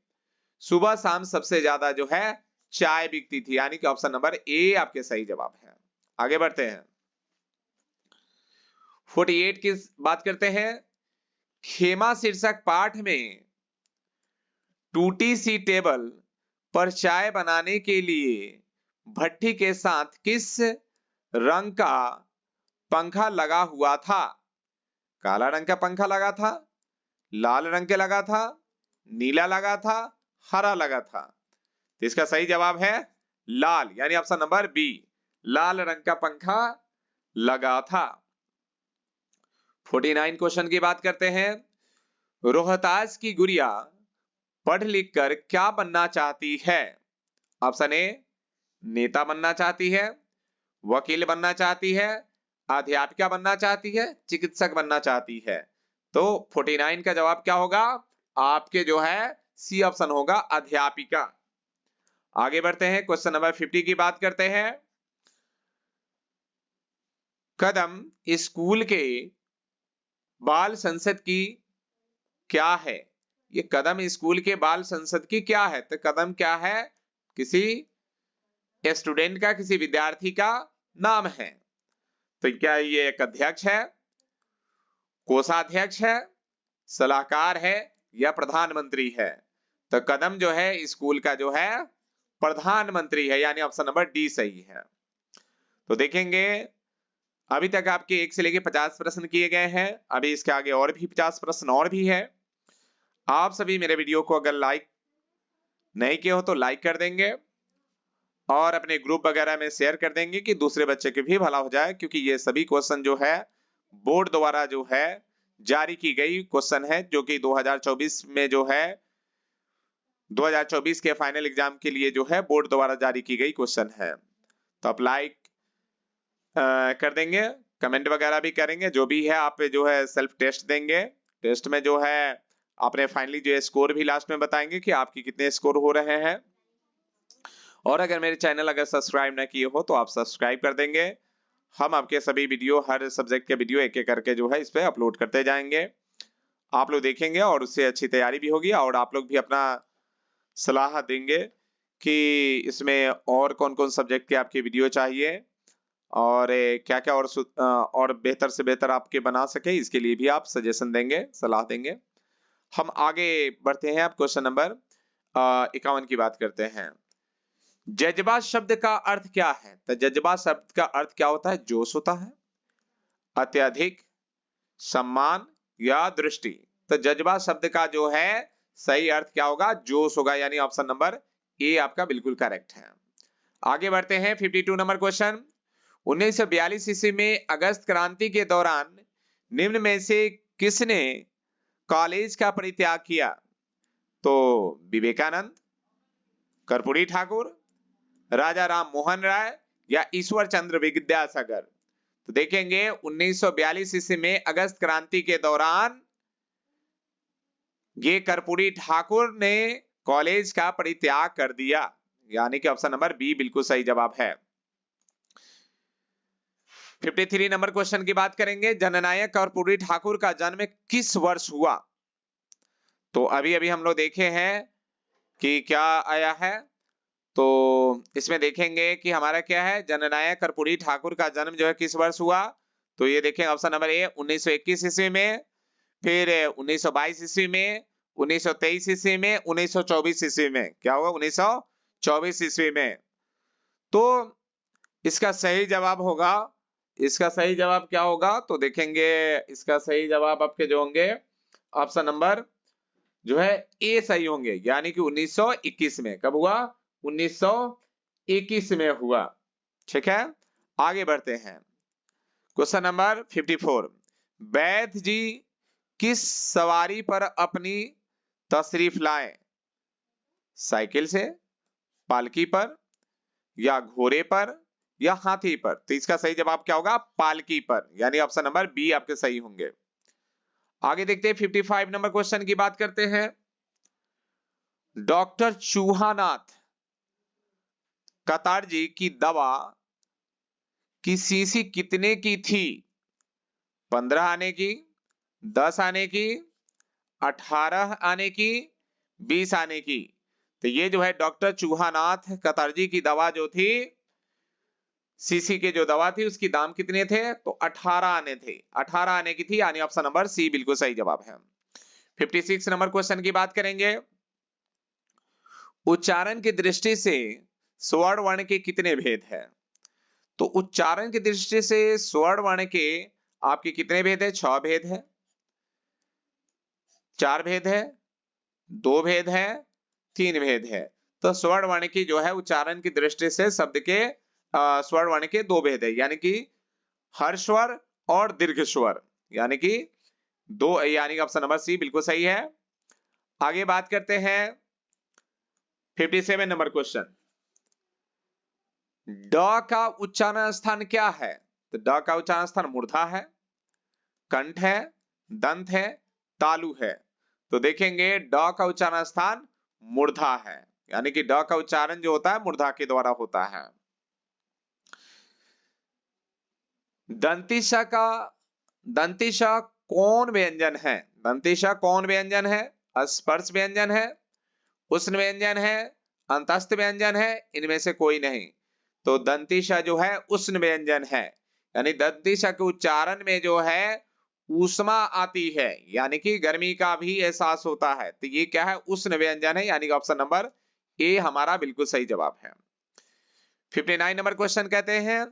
सुबह शाम सबसे ज्यादा जो है चाय बिकती थी, यानी कि ऑप्शन नंबर ए आपके सही जवाब है। आगे बढ़ते हैं, 48 की बात करते हैं। खेमा शीर्षक पाठ में टूटी सी टेबल पर चाय बनाने के लिए भट्टी के साथ किस रंग का पंखा लगा हुआ था? काला रंग का पंखा लगा था, लाल रंग के लगा था, नीला लगा था, हरा लगा था। तो इसका सही जवाब है लाल, यानी ऑप्शन नंबर बी, लाल रंग का पंखा लगा था। 49 क्वेश्चन की बात करते हैं। रोहतास की गुड़िया पढ़ लिख कर क्या बनना चाहती है? ऑप्शन ए, नेता बनना चाहती है, वकील बनना चाहती है, अध्यापिका बनना चाहती है, चिकित्सक बनना चाहती है। तो 49 का जवाब क्या होगा? आपके जो है सी ऑप्शन होगा, अध्यापिका। आगे बढ़ते हैं, क्वेश्चन नंबर 50 की बात करते हैं। कदम स्कूल के बाल संसद की क्या है? ये कदम स्कूल के बाल संसद की क्या है? तो कदम क्या है? किसी स्टूडेंट का, किसी विद्यार्थी का नाम है। तो क्या ये एक अध्यक्ष है, कोषाध्यक्ष है, सलाहकार है, या प्रधानमंत्री है? तो कदम जो है स्कूल का जो है प्रधानमंत्री है, यानी ऑप्शन नंबर डी सही है। तो देखेंगे अभी तक आपके 1 से लेके 50 प्रश्न किए गए हैं, अभी इसके आगे और भी 50 प्रश्न और भी है। आप सभी मेरे वीडियो को अगर लाइक नहीं किए हो तो लाइक कर देंगे और अपने ग्रुप वगैरह में शेयर कर देंगे कि दूसरे बच्चे के भी भला हो जाए, क्योंकि ये सभी क्वेश्चन जो है बोर्ड द्वारा जो है जारी की गई क्वेश्चन है, जो कि 2024 में जो है 2024 के फाइनल एग्जाम के लिए जो है बोर्ड द्वारा जारी की गई क्वेश्चन है। तो आप लाइक कर देंगे, कमेंट वगैरह भी करेंगे, जो भी है आप जो है सेल्फ टेस्ट देंगे। टेस्ट में जो है आपने फाइनली जो है स्कोर भी लास्ट में बताएंगे कि आपकी कितने स्कोर हो रहे हैं। और अगर मेरे चैनल अगर सब्सक्राइब ना किए हो तो आप सब्सक्राइब कर देंगे। हम आपके सभी वीडियो, हर सब्जेक्ट के वीडियो एक एक करके जो है इस पे अपलोड करते जाएंगे, आप लोग देखेंगे और उससे अच्छी तैयारी भी होगी और आप लोग भी अपना सलाह देंगे कि इसमें और कौन कौन सब्जेक्ट के आपके वीडियो चाहिए और क्या क्या और बेहतर से बेहतर आपके बना सके, इसके लिए भी आप सजेशन देंगे, सलाह देंगे। हम आगे बढ़ते हैं, आप क्वेश्चन नंबर 51 की बात करते हैं। जज्बा शब्द का अर्थ क्या है? तो जज्बा शब्द का अर्थ क्या होता है? जोश होता है, अत्यधिक, सम्मान या दृष्टि। तो जज्बा शब्द का जो है सही अर्थ क्या होगा? जोश होगा, यानी ऑप्शन नंबर ए आपका बिल्कुल करेक्ट है। आगे बढ़ते हैं, 52 नंबर क्वेश्चन। 1942 ईस्वी में अगस्त क्रांति के दौरान निम्न में से किसने कॉलेज का परित्याग किया? तो विवेकानंद, कर्पूरी ठाकुर, राजा राम मोहन राय या ईश्वर चंद्र विद्यासागर। तो देखेंगे 1942 ईस्वी में अगस्त क्रांति के दौरान ये कर्पूरी ठाकुर ने कॉलेज का परित्याग कर दिया, यानी कि ऑप्शन नंबर बी बिल्कुल सही जवाब है। 53 नंबर क्वेश्चन की बात करेंगे। जननायक कर्पूरी ठाकुर का जन्म किस वर्ष हुआ? तो अभी अभी हम लोग देखे हैं कि क्या आया है, तो इसमें देखेंगे कि हमारा क्या है, जननायक कर्पूरी ठाकुर का जन्म जो है किस वर्ष हुआ? तो ये देखें ऑप्शन नंबर ए 1921 ईस्वी में, फिर 1922 ईस्वी में, 1923 ईस्वी में, 1924 ईस्वी में। क्या होगा? 1924 ईस्वी में। तो इसका सही जवाब होगा, इसका सही जवाब क्या होगा? तो देखेंगे इसका सही जवाब आपके जो होंगे ऑप्शन नंबर जो है ए सही होंगे, यानी कि 1921 में। कब हुआ? 1921 में हुआ। ठीक है, आगे बढ़ते हैं, क्वेश्चन नंबर 54। वैध जी किस सवारी पर अपनी तशरीफ लाए? साइकिल से, पालकी पर, या घोड़े पर, या हाथी पर? तो इसका सही जवाब क्या होगा? पालकी पर, यानी ऑप्शन नंबर बी आपके सही होंगे। आगे देखते हैं, 55 नंबर क्वेश्चन की बात करते हैं। डॉक्टर चूहानाथ कतार जी की दवा की शीशी कितने की थी? 15 आने की, 10 आने की, 18 आने की, 20 आने की। तो ये जो है डॉक्टर चूहानाथ कतर्जी की दवा जो थी, सीसी के जो दवा थी उसकी दाम कितने थे? तो 18 आने थे, 18 आने की थी, यानी ऑप्शन नंबर सी बिल्कुल सही जवाब है। 56 नंबर क्वेश्चन की बात करेंगे। उच्चारण की दृष्टि से स्वर्ण वर्ण के कितने भेद हैं? तो उच्चारण की दृष्टि से स्वर्ण वर्ण के आपके कितने भेद है? 6 भेद है, 4 भेद है, 2 भेद है, 3 भेद है। तो स्वर्ण वर्ण की जो है उच्चारण की दृष्टि से शब्द के स्वर्ण वर्ण के 2 भेद है, यानी कि हर्ष स्वर और दीर्घ स्वर, यानी कि 2, यानी कि ऑप्शन नंबर सी बिल्कुल सही है। आगे बात करते हैं 57 नंबर क्वेश्चन। ड का उच्चारण स्थान क्या है? तो ड का उच्चारण स्थान मूर्धा है, कंठ है, दंत है, तालु है। तो देखेंगे ड का उच्चारण स्थान मूर्धा है, यानी कि ड का उच्चारण जो होता है मूर्धा के द्वारा होता है। दंतिशा कौन व्यंजन है? दंतिशा कौन व्यंजन है? स्पर्श व्यंजन है, उष्ण व्यंजन है, अंतस्थ व्यंजन है, इनमें से कोई नहीं। तो दंतिशा जो है उष्ण व्यंजन है, यानी दंतिशा के उच्चारण में जो है ऊष्मा आती है, यानी कि गर्मी का भी एहसास होता है। तो ये क्या है? उष्ण व्यंजन है, यानी कि ऑप्शन नंबर ए हमारा बिल्कुल सही जवाब है। 59 नंबर क्वेश्चन कहते हैं,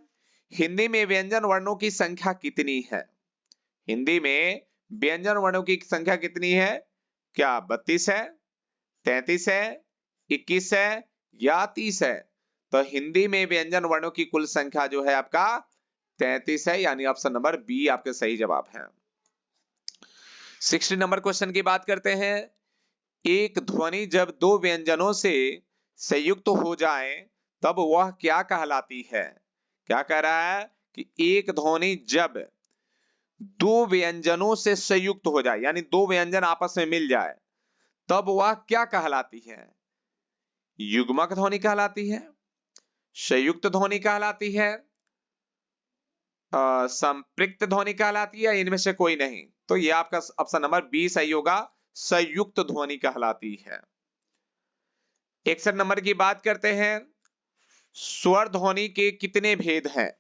हिंदी में व्यंजन वर्णों की संख्या कितनी है? हिंदी में व्यंजन वर्णों की संख्या कितनी है? क्या 32 है, 33 है, 21 है या 30 है? तो हिंदी में व्यंजन वर्णों की कुल संख्या जो है आपका 33 है, यानी ऑप्शन नंबर बी आपके सही जवाब है। 60 नंबर क्वेश्चन की बात करते हैं। एक ध्वनि जब दो व्यंजनों से संयुक्त हो जाए तब वह क्या कहलाती है? क्या कह रहा है कि एक ध्वनि जब दो व्यंजनों से संयुक्त हो जाए, यानी दो व्यंजन आपस में मिल जाए, तब वह क्या कहलाती है? युग्मक ध्वनि कहलाती है, संयुक्त ध्वनि कहलाती है, संपृक्त ध्वनि कहलाती है, इनमें से कोई नहीं। तो ये आपका ऑप्शन नंबर बी सही होगा, संयुक्त ध्वनि कहलाती है। 61 नंबर की बात करते हैं। स्वर ध्वनि के कितने भेद हैं,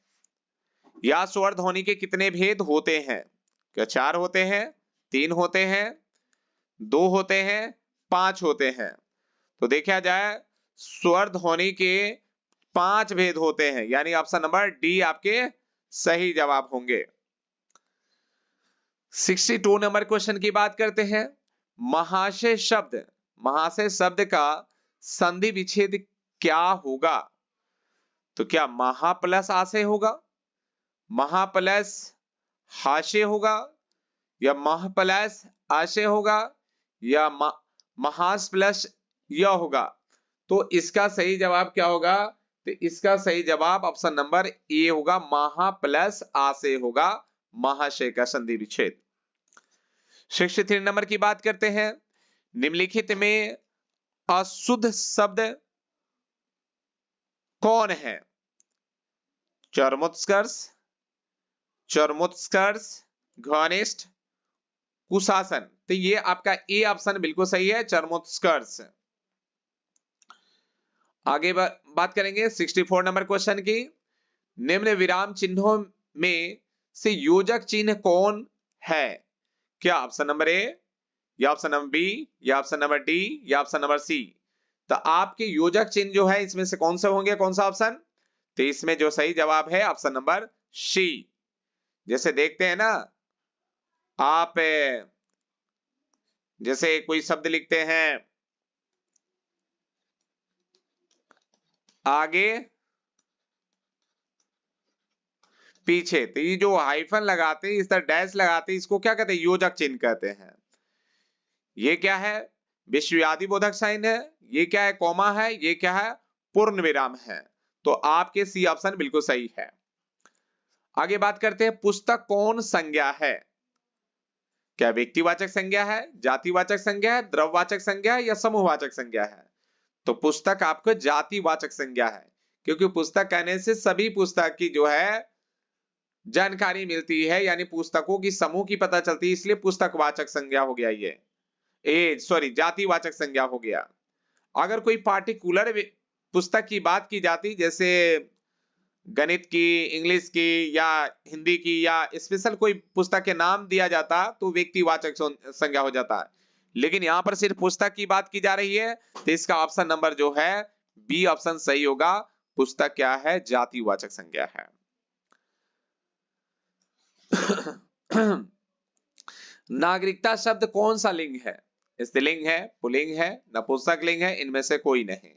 या स्वर ध्वनि के कितने भेद होते हैं? क्या 4 होते हैं, 3 होते हैं, 2 होते हैं, 5 होते हैं? तो देखा जाए स्वर ध्वनि के 5 भेद होते हैं, यानी ऑप्शन नंबर डी आपके सही जवाब होंगे। 62 नंबर क्वेश्चन की बात करते हैं। महाशय शब्द का संधि विच्छेद क्या होगा? तो क्या महा प्लस आशय होगा, महा प्लस हाशय होगा, या मह प्लस आशय होगा, या महास प्लस य होगा? तो इसका सही जवाब क्या होगा? तो इसका सही जवाब ऑप्शन नंबर ए होगा, महा प्लस आशय होगा, महाशय का संधि विच्छेद। 63 नंबर की बात करते हैं। निम्नलिखित में अशुद्ध शब्द कौन है? चरमोत्कर्ष, घनिष्ठ, कुशासन। तो ये आपका ए ऑप्शन बिल्कुल सही है, चरमोत्कर्ष। आगे बात करेंगे 64 नंबर क्वेश्चन की। निम्न विराम चिन्हों में से योजक चिन्ह कौन है? क्या ऑप्शन नंबर ए, या ऑप्शन नंबर बी, या ऑप्शन नंबर डी, या ऑप्शन नंबर सी? तो आपके योजक चिन्ह जो है इसमें से कौन सा होंगे, कौन सा ऑप्शन? तो इसमें जो सही जवाब है ऑप्शन नंबर सी। जैसे देखते हैं ना आप, जैसे कोई शब्द लिखते हैं आगे पीछे, तो ये जो हाइफन लगाते हैं, इस तरह डैश लगाते हैं, इसको क्या कहते हैं? योजक चिन्ह कहते हैं। ये क्या है? विश्वव्याधि बोधक साइन है। ये क्या है? कॉमा है। ये क्या है? पूर्ण विराम है। तो आपके सी ऑप्शन बिल्कुल सही है। आगे बात करते हैं, पुस्तक कौन संज्ञा है? क्या व्यक्तिवाचक संज्ञा है, जातिवाचक संज्ञा है, द्रव्यवाचक संज्ञा है, या समूहवाचक संज्ञा है? तो पुस्तक आपको जातिवाचक संज्ञा है, क्योंकि पुस्तक कहने से सभी पुस्तक की जो है जानकारी मिलती है, यानी पुस्तकों की समूह की पता चलती है, इसलिए पुस्तकवाचक संज्ञा हो गया ये सॉरी जातिवाचक संज्ञा हो गया। अगर कोई पार्टिकुलर पुस्तक की बात की जाती, जैसे गणित की, इंग्लिश की या हिंदी की, या स्पेशल कोई पुस्तक के नाम दिया जाता, तो व्यक्तिवाचक संज्ञा हो जाता है। लेकिन यहां पर सिर्फ पुस्तक की बात की जा रही है, तो इसका ऑप्शन नंबर जो है बी ऑप्शन सही होगा। पुस्तक क्या है? जातिवाचक संज्ञा है। नागरिकता शब्द कौन सा लिंग है? स्त्रीलिंग है, पुल्लिंग है, नपुंसक लिंग है, इनमें से कोई नहीं।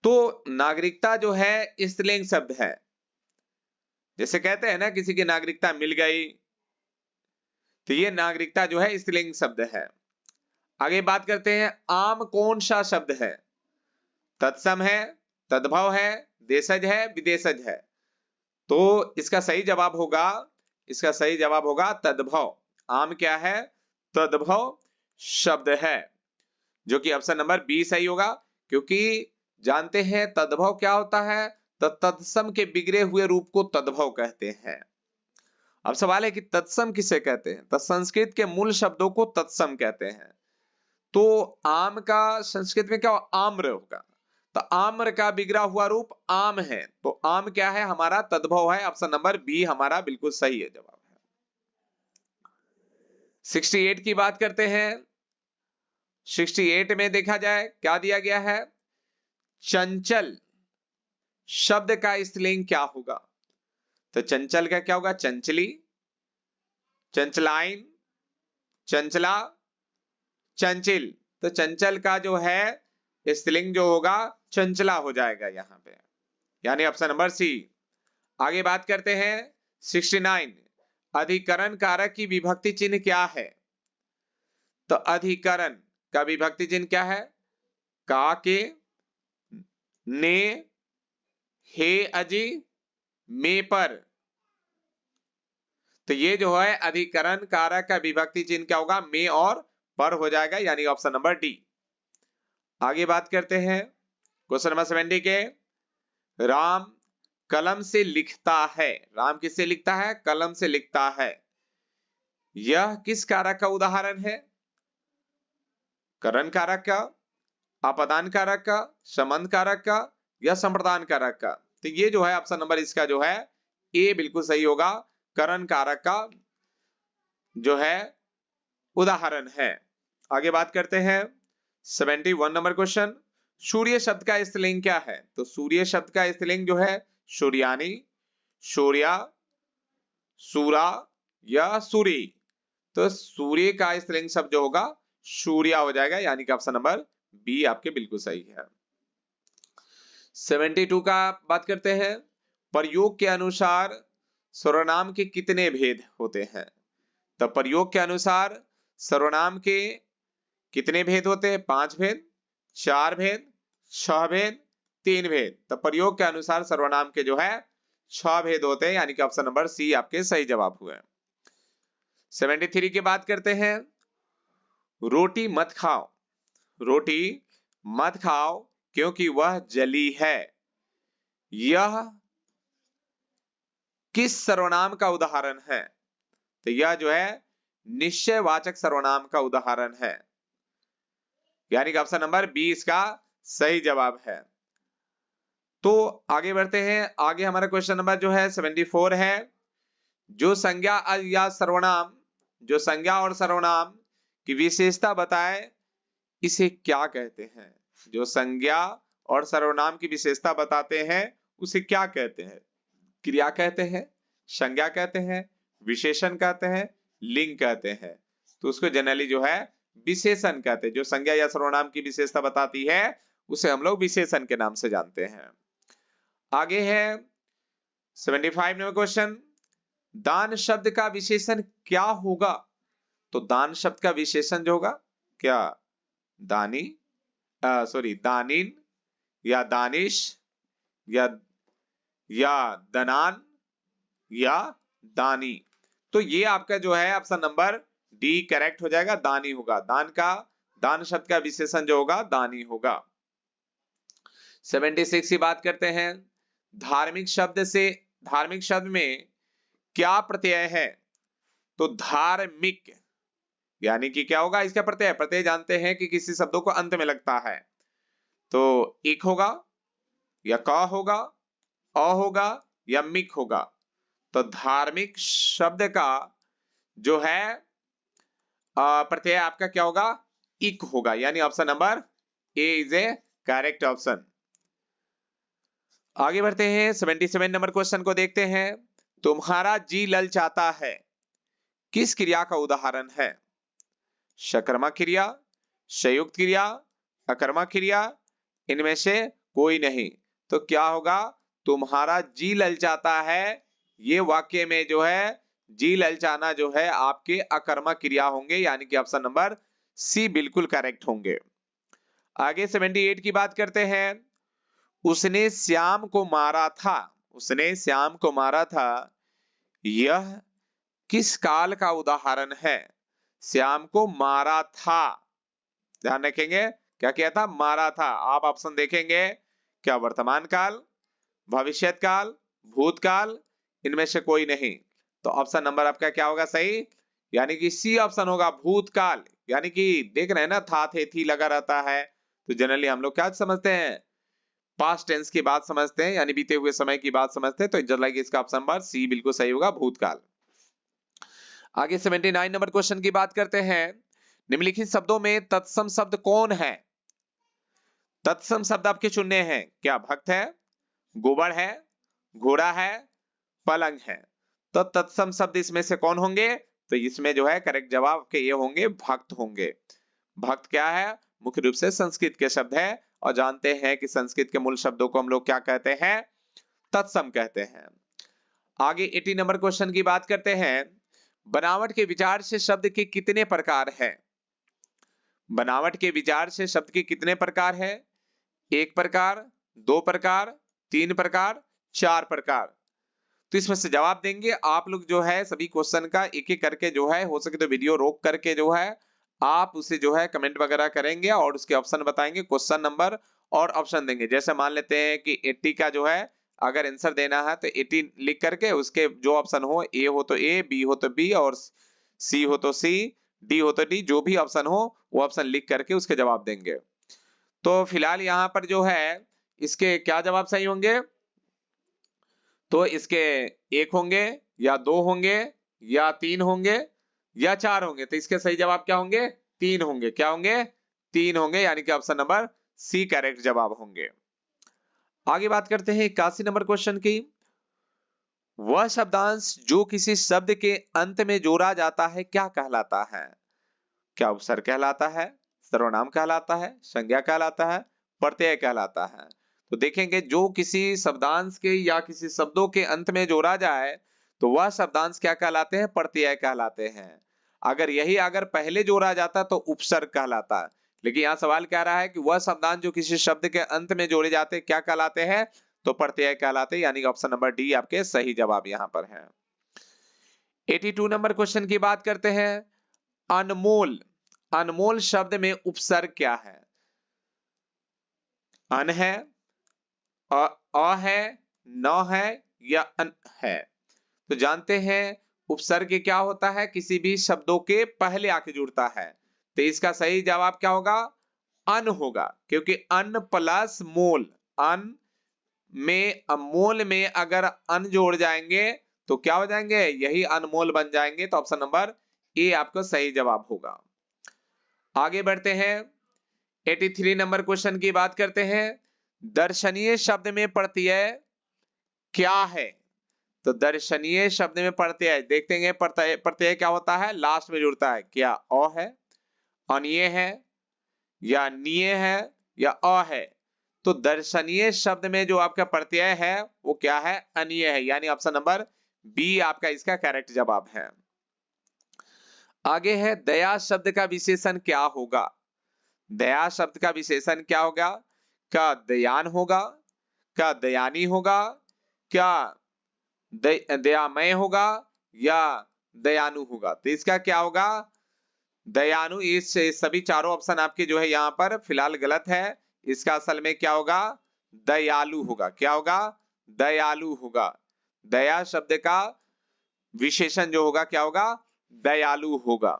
तो नागरिकता जो है स्त्रीलिंग शब्द है। जैसे कहते हैं ना किसी की नागरिकता मिल गई, तो ये नागरिकता जो है स्त्रीलिंग शब्द है। आगे बात करते हैं, आम कौन सा शब्द है? तत्सम है, तद्भव है, देशज है, विदेशज है। तो इसका सही जवाब होगा तद्भव। आम क्या है? तद्भव शब्द है, जो कि ऑप्शन नंबर बी सही होगा। क्योंकि जानते हैं तद्भव क्या होता है, तो तत्सम के बिगड़े हुए रूप को तद्भव कहते हैं। अब सवाल है कि तत्सम किसे कहते हैं? तो संस्कृत के मूल शब्दों को तत्सम कहते हैं। तो आम का संस्कृत में क्या आम्र होगा, तो आम्र का बिगड़ा हुआ रूप आम है, तो आम क्या है? हमारा तद्भव है। ऑप्शन नंबर बी हमारा बिल्कुल सही है जवाब है। 68 की बात करते हैं। 68 में देखा जाए क्या दिया गया है, चंचल शब्द का स्त्रीलिंग क्या होगा? तो चंचल का क्या होगा? चंचली, चंचलाइन, चंचला, चंचल। तो चंचल का जो है स्त्रीलिंग जो होगा चंचला हो जाएगा यहां पे, यानी ऑप्शन नंबर सी। आगे बात करते हैं 69, अधिकरण कारक की विभक्ति चिन्ह क्या है? तो अधिकरण का विभक्ति चिन्ह क्या है? का के, ने, हे अजी, में पर। तो ये जो है अधिकरण कारक का विभक्ति चिन्ह क्या होगा? में और पर हो जाएगा, यानी ऑप्शन नंबर डी। आगे बात करते हैं क्वेश्चन नंबर 70 के, राम कलम से लिखता है। राम किससे लिखता है? कलम से लिखता है। यह किस कारक का उदाहरण है? करण कारक का, अपदान कारक का, संबंध कारक का, या संप्रदान कारक का? तो ये जो है ऑप्शन नंबर इसका जो है ए बिल्कुल सही होगा। करण कारक का जो है उदाहरण है। आगे बात करते हैं 71 नंबर क्वेश्चन, सूर्य शब्द का स्त्रीलिंग क्या है? तो सूर्य शब्द का स्त्रीलिंग जो है सूर्यानी, सूर्या, सूरा या सूरी। तो सूर्य का स्त्रीलिंग शब्द जो होगा सूर्या हो जाएगा, यानी कि ऑप्शन नंबर बी आपके बिल्कुल सही है। 72 का बात करते हैं, प्रयोग के अनुसार सर्वनाम के कितने भेद होते हैं? तो प्रयोग के अनुसार सर्वनाम के कितने भेद होते हैं? 5 भेद, 4 भेद, 6 भेद, 3 भेद। तो प्रयोग के अनुसार सर्वनाम के जो है 6 भेद होते हैं, यानी कि ऑप्शन नंबर सी आपके सही जवाब हुए। 73 की बात करते हैं, रोटी मत खाओ। रोटी मत खाओ क्योंकि वह जली है। यह किस सर्वनाम का उदाहरण है? तो यह जो है निश्चयवाचक सर्वनाम का उदाहरण है, यानी कि ऑप्शन नंबर बी इसका सही जवाब है। तो आगे बढ़ते हैं। आगे हमारा क्वेश्चन नंबर जो है 74 है, जो संज्ञा या सर्वनाम, जो संज्ञा और सर्वनाम की विशेषता बताए इसे क्या कहते हैं? जो संज्ञा और सर्वनाम की विशेषता बताते हैं उसे क्या कहते हैं? क्रिया कहते हैं, संज्ञा कहते हैं, विशेषण कहते हैं, लिंग कहते हैं। तो उसको जनरली जो है विशेषण कहते हैं। जो संज्ञा या सर्वनाम की विशेषता बताती है उसे हम लोग विशेषण के नाम से जानते हैं। आगे है 75 नंबर क्वेश्चन, दान शब्द का विशेषण क्या होगा? तो दान शब्द का विशेषण जो होगा क्या? दानी, दानिन, या दानिश, या दनान, या दानी। तो ये आपका जो है ऑप्शन नंबर डी करेक्ट हो जाएगा, दानी होगा। दान शब्द का विशेषण जो होगा दानी होगा। 76 की बात करते हैं, धार्मिक शब्द से धार्मिक शब्द में क्या प्रत्यय है? तो धार्मिक यानी कि क्या होगा इसका प्रत्यय? प्रत्यय जानते हैं कि किसी शब्दों को अंत में लगता है, तो इक होगा या क होगा, अ होगा या मिक होगा। तो धार्मिक शब्द का जो है प्रत्यय आपका क्या होगा? इक होगा, यानी option number A is A correct option. आगे बढ़ते हैं, 77 नंबर क्वेश्चन को देखते हैं। तुम्हारा जी ललचाता है किस क्रिया का उदाहरण है? सकर्मक क्रिया, संयुक्त क्रिया, अकर्मक क्रिया, इनमें से कोई नहीं। तो क्या होगा? तुम्हारा जी ललचाता है, ये वाक्य में जो है जी ललचाना जो है आपके अकर्मक क्रिया होंगे, यानी कि ऑप्शन नंबर सी बिल्कुल करेक्ट होंगे। आगे 78 की बात करते हैं। उसने श्याम को मारा था, उसने श्याम को मारा था, यह किस काल का उदाहरण है? श्याम को मारा था, ध्यान रखेंगे क्या किया था? मारा था। आप ऑप्शन देखेंगे, क्या वर्तमान काल, भविष्यत काल, भूतकाल, इनमें से कोई नहीं। तो ऑप्शन नंबर आपका क्या होगा सही? यानी कि सी ऑप्शन होगा, भूतकाल। यानी कि देख रहे हैं ना, था थे थी लगा रहता है, तो जनरली हम लोग क्या समझते हैं? पास्ट टेंस की बात समझते हैं, यानी बीते हुए समय की बात समझते हैं। तो जनरली इसका ऑप्शन नंबर सी बिल्कुल सही होगा, भूतकाल। आगे 79 नंबर क्वेश्चन की बात करते हैं। निम्नलिखित शब्दों में तत्सम शब्द कौन है? तत्सम शब्द आपके चुनने हैं, क्या भक्त है, गोबर है, घोड़ा है, पलंग है। तो तत्सम शब्द इसमें से कौन होंगे? तो इसमें जो है करेक्ट जवाब के ये होंगे, भक्त होंगे। भक्त क्या है? मुख्य रूप से संस्कृत के शब्द है, और जानते हैं कि संस्कृत के मूल शब्दों को हम लोग क्या कहते हैं? तत्सम कहते हैं। आगे 80 नंबर क्वेश्चन की बात करते हैं। बनावट के विचार से शब्द के कितने प्रकार है? बनावट के विचार से शब्द के कितने प्रकार है? एक प्रकार, दो प्रकार, तीन प्रकार, चार प्रकार। तो इसमें से जवाब देंगे आप लोग जो है सभी क्वेश्चन का एक एक करके, जो है हो सके तो वीडियो रोक करके जो है आप उसे जो है कमेंट वगैरह करेंगे और उसके ऑप्शन बताएंगे, क्वेश्चन नंबर और ऑप्शन देंगे। जैसे मान लेते हैं कि 80 का जो है अगर आंसर देना है तो 80 लिख करके उसके जो ऑप्शन हो, ए हो तो ए, बी हो तो बी, और सी हो तो सी, डी हो तो डी, जो भी ऑप्शन हो वो ऑप्शन लिख करके उसके जवाब देंगे। तो फिलहाल यहाँ पर जो है इसके क्या जवाब सही होंगे? तो इसके एक होंगे या दो होंगे या तीन होंगे या चार होंगे। तो इसके सही जवाब क्या होंगे? तीन होंगे। क्या होंगे? तीन होंगे, यानी कि ऑप्शन नंबर सी करेक्ट जवाब होंगे। आगे बात करते हैं 81 नंबर क्वेश्चन की। वह शब्दांश जो किसी शब्द के अंत में जोड़ा जाता है क्या कहलाता है? क्या उपसर्ग कहलाता है, सर्वनाम कहलाता है, संज्ञा कहलाता है, प्रत्यय कहलाता है? तो देखेंगे जो किसी शब्दांश के या किसी शब्दों के अंत में जोड़ा जाए तो वह शब्दांश क्या कहलाते हैं? प्रत्यय कहलाते हैं। अगर यही अगर पहले जोड़ा जाता तो उपसर्ग कहलाता। लेकिन यहाँ सवाल कह रहा है कि वह शब्दांश जो किसी शब्द के अंत में जोड़े जाते क्या कहलाते हैं? तो प्रत्यय कहलाते, यानी ऑप्शन नंबर डी आपके सही जवाब यहाँ पर है। 82 नंबर क्वेश्चन की बात करते हैं। अनमोल, अनमोल शब्द में उपसर्ग क्या है? अन है, अ है, न है या अन है? तो जानते हैं उपसर्ग क्या होता है? किसी भी शब्दों के पहले आके जुड़ता है। तो इसका सही जवाब क्या होगा? अन होगा, क्योंकि अन प्लस मोल, अन में मोल में अगर अन जोड़ जाएंगे तो क्या हो जाएंगे? यही अनमोल बन जाएंगे। तो ऑप्शन नंबर ए आपका सही जवाब होगा। आगे बढ़ते हैं, 83 नंबर क्वेश्चन की बात करते हैं। दर्शनीय शब्द में प्रत्यय क्या है? तो दर्शनीय शब्द में प्रत्यय देखते हैं, प्रत्यय प्रत्यय क्या होता है? लास्ट में जुड़ता है। क्या अ है, अनिय है, या निय है, या अ है? तो दर्शनीय शब्द में जो आपका प्रत्यय है वो क्या है? अनिय है, यानी ऑप्शन नंबर बी आपका इसका करेक्ट जवाब है। आगे है दया शब्द का विशेषण क्या होगा? दया शब्द का विशेषण क्या होगा? क्या दयान होगा, क्या दयानी होगा, क्या दयामय होगा, या दयालु होगा? तो इसका क्या होगा? दयालु। इस सभी चारों ऑप्शन आपके जो है यहाँ पर फिलहाल गलत है। इसका असल में क्या होगा? दयालु होगा। क्या होगा? दयालु होगा। दया शब्द का विशेषण जो होगा क्या होगा, दयालु होगा।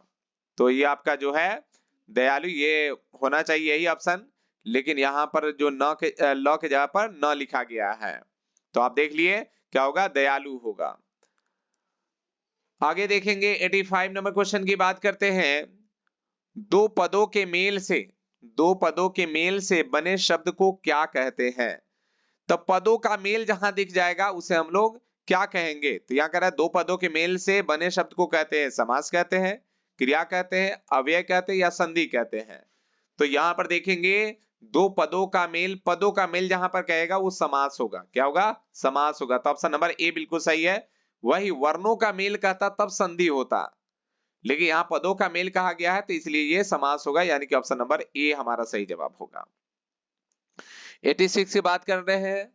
तो ये आपका जो है दयालु, ये होना चाहिए यही ऑप्शन, लेकिन यहां पर जो न के ल के जगह पर न लिखा गया है। तो आप देख लिए क्या होगा, दयालु होगा। आगे देखेंगे 85 नंबर क्वेश्चन की बात करते हैं। दो पदों के मेल से, दो पदों के मेल से बने शब्द को क्या कहते हैं? तो पदों का मेल जहां दिख जाएगा उसे हम लोग क्या कहेंगे? तो यहां कह रहा है दो पदों के मेल से बने शब्द को कहते हैं समास कहते हैं, क्रिया कहते हैं, अव्यय कहते हैं या संधि कहते हैं। तो यहां पर देखेंगे दो पदों का मेल, पदों का मेल जहां पर कहेगा वो समास होगा। क्या होगा? समास होगा। तो ऑप्शन नंबर ए बिल्कुल सही है। वही वर्णों का मेल कहता तब संधि होता, लेकिन यहाँ पदों का मेल कहा गया है तो इसलिए ये समास होगा, यानी कि ऑप्शन नंबर ए हमारा सही जवाब होगा। 86 की बात कर रहे हैं।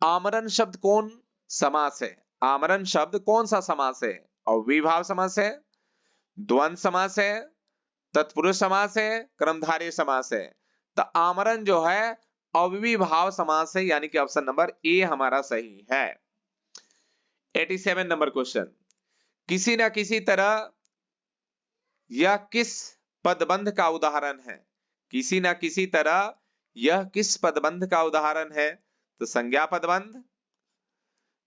आमरण शब्द कौन समास है? आमरण शब्द कौन सा समास है? अव्ययीभाव समास है, द्वंद्व समास है, तत्पुरुष समास है, कर्मधारय समास है। तो आमरण जो है अव्ययीभाव समास है, यानी कि ऑप्शन नंबर ए हमारा सही है। 87 नंबर क्वेश्चन। किसी ना किसी तरह यह किस पदबंध का उदाहरण है? किसी ना किसी तरह यह किस पदबंध का उदाहरण है? तो संज्ञा पदबंध,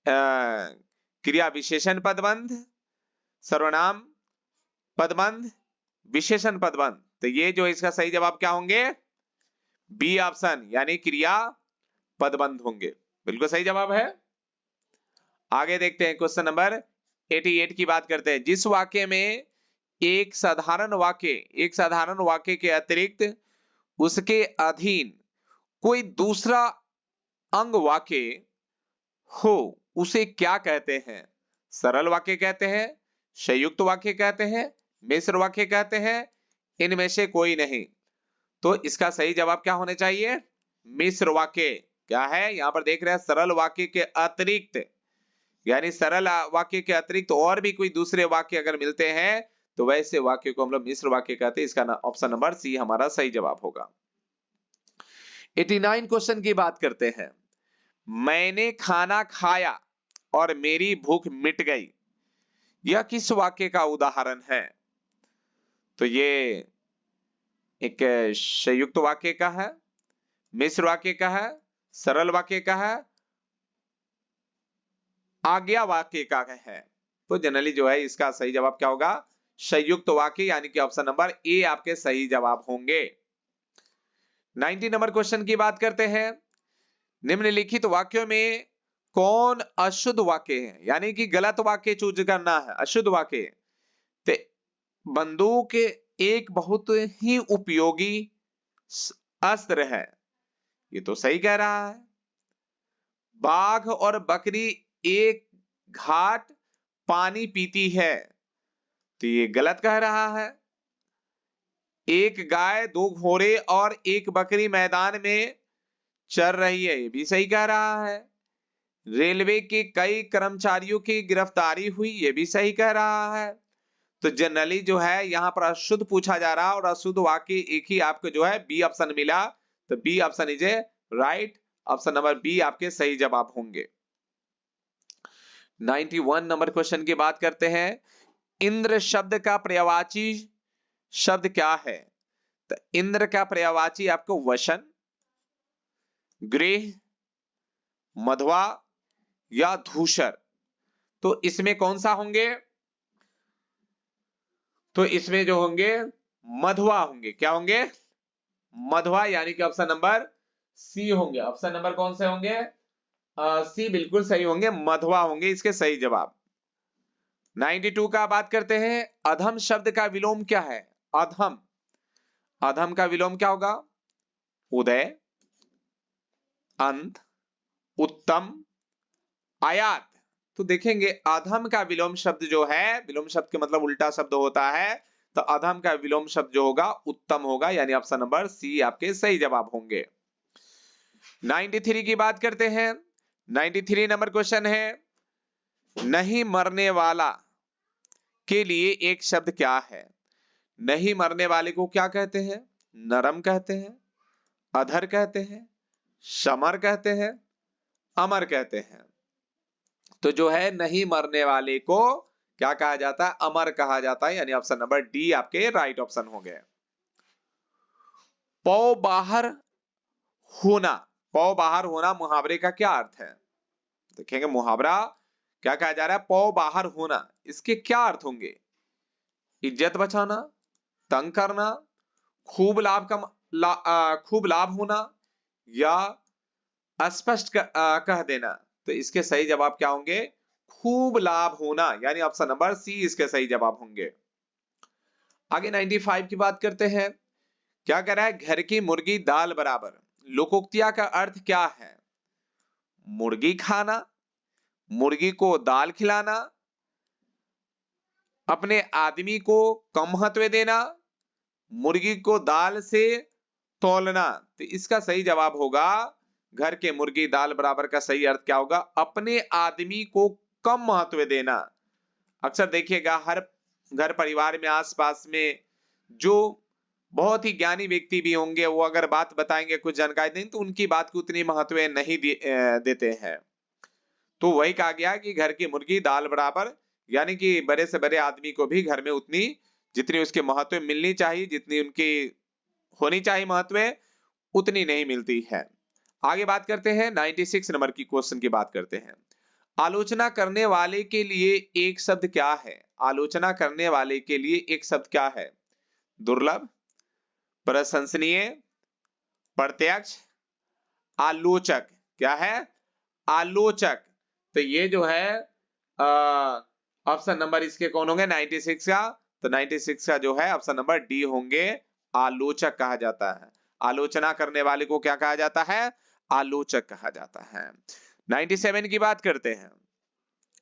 क्रिया विशेषण पदबंध, सर्वनाम पदबंध, विशेषण पदबंध। तो ये जो इसका सही जवाब क्या होंगे? बी ऑप्शन, यानी क्रिया पदबंध होंगे। बिल्कुल सही जवाब है। आगे देखते हैं क्वेश्चन नंबर 88 की बात करते हैं। जिस वाक्य में एक साधारण वाक्य के अतिरिक्त उसके अधीन कोई दूसरा अंग वाक्य हो उसे क्या कहते हैं? सरल वाक्य कहते हैं, संयुक्त वाक्य कहते हैं, मिश्र वाक्य कहते हैं, इनमें से कोई नहीं। तो इसका सही जवाब क्या होना चाहिए? मिश्र वाक्य। क्या है? यहां पर देख रहे हैं सरल वाक्य के अतिरिक्त, यानी सरल वाक्य के अतिरिक्त और भी कोई दूसरे वाक्य अगर मिलते हैं तो वैसे वाक्य को हम लोग मिश्र वाक्य कहते हैं। इसका ऑप्शन नंबर सी हमारा सही जवाब होगा। 89 क्वेश्चन की बात करते हैं। मैंने खाना खाया और मेरी भूख मिट गई, यह किस वाक्य का उदाहरण है? तो ये एक संयुक्त वाक्य का है, मिश्र वाक्य का है, सरल वाक्य का है, आज्ञा वाक्य का है। तो जनरली जो है इसका सही जवाब क्या होगा? संयुक्त वाक्य, यानी कि ऑप्शन नंबर ए आपके सही जवाब होंगे। 90 नंबर क्वेश्चन की बात करते हैं। निम्नलिखित वाक्यों में कौन अशुद्ध वाक्य है? यानी कि गलत वाक्य चूज करना है, अशुद्ध वाक्य। तो बंदूक एक बहुत ही उपयोगी अस्त्र है, ये तो सही कह रहा है। बाघ और बकरी एक घाट पानी पीती है, तो ये गलत कह रहा है। एक गाय, दो घोड़े और एक बकरी मैदान में चर रही है, ये भी सही कह रहा है। रेलवे के कई कर्मचारियों की गिरफ्तारी हुई, ये भी सही कह रहा है। तो जनरली जो है यहां पर अशुद्ध पूछा जा रहा है और अशुद्ध वाक्य एक ही आपको जो है बी ऑप्शन मिला, तो B option is a right. Option number B आपके सही जवाब होंगे। 91 नंबर क्वेश्चन की बात करते हैं। इंद्र शब्द का पर्यायवाची शब्द क्या है? तो इंद्र का पर्यायवाची आपको वशन, गृह, मध्वा या धूसर। तो इसमें कौन सा होंगे? तो इसमें जो होंगे मध्वा होंगे। क्या होंगे? मध्वा, यानी कि ऑप्शन नंबर सी होंगे। ऑप्शन नंबर कौन से होंगे? सी बिल्कुल सही होंगे, मध्वा होंगे इसके सही जवाब। 92 का बात करते हैं। अधम शब्द का विलोम क्या है? अधम, अधम का विलोम क्या होगा? उदय, अंत, उत्तम, आयात। तो देखेंगे अधम का विलोम शब्द जो है, विलोम शब्द के मतलब उल्टा शब्द होता है, तो अधम का विलोम शब्द जो होगा उत्तम होगा, यानी ऑप्शन नंबर सी आपके सही जवाब होंगे। 93 की बात करते हैं। 93 नंबर क्वेश्चन है। नहीं मरने वाला के लिए एक शब्द क्या है? नहीं मरने वाले को क्या कहते हैं? नरम कहते हैं, अधर कहते हैं, समर कहते हैं, अमर कहते हैं। तो जो है नहीं मरने वाले को क्या कहा जाता है? अमर कहा जाता है, यानी ऑप्शन नंबर डी आपके राइट ऑप्शन हो गए। पौ बाहर होना, पौ बाहर होना मुहावरे का क्या अर्थ है? देखेंगे मुहावरा क्या कहा जा रहा है? पौ बाहर होना, इसके क्या अर्थ होंगे? इज्जत बचाना, तंग करना, खूब लाभ का खूब लाभ होना, या अस्पष्ट कह देना। तो इसके सही जवाब क्या होंगे? खूब लाभ होना, यानी ऑप्शन नंबर सी इसके सही जवाब होंगे। आगे 95 की बात करते हैं। क्या कह रहा है? घर की मुर्गी दाल बराबर, लोकोक्तिया का अर्थ क्या है? मुर्गी खाना, मुर्गी को दाल खिलाना, अपने आदमी को कम महत्व देना, मुर्गी को दाल से तौलना। तो इसका सही जवाब होगा घर के मुर्गी दाल बराबर का सही अर्थ क्या होगा? अपने आदमी को कम महत्व देना। अक्सर देखिएगा हर घर परिवार में आसपास में जो बहुत ही ज्ञानी व्यक्ति भी होंगे, वो अगर बात बताएंगे, कुछ जानकारी देंगे, तो उनकी बात को उतनी महत्व नहीं देते हैं। तो वही कहा गया कि घर की मुर्गी दाल बराबर, यानी कि बड़े से बड़े आदमी को भी घर में उतनी जितनी उसके महत्व मिलनी चाहिए, जितनी उनकी होनी चाहिए महत्व, उतनी नहीं मिलती है। आगे बात करते हैं 96 नंबर की क्वेश्चन की बात करते हैं। आलोचना करने वाले के लिए एक शब्द क्या है? आलोचना करने वाले के लिए एक शब्द क्या है? दुर्लभ, प्रशंसनीय, प्रत्यक्ष, आलोचक। क्या है? आलोचक। तो ये जो है ऑप्शन नंबर इसके कौन होंगे? 96 का। तो 96 का जो है ऑप्शन नंबर डी होंगे, आलोचक कहा जाता है। आलोचना करने वाले को क्या कहा जाता है? आलोचक कहा जाता है। 97 की बात करते हैं।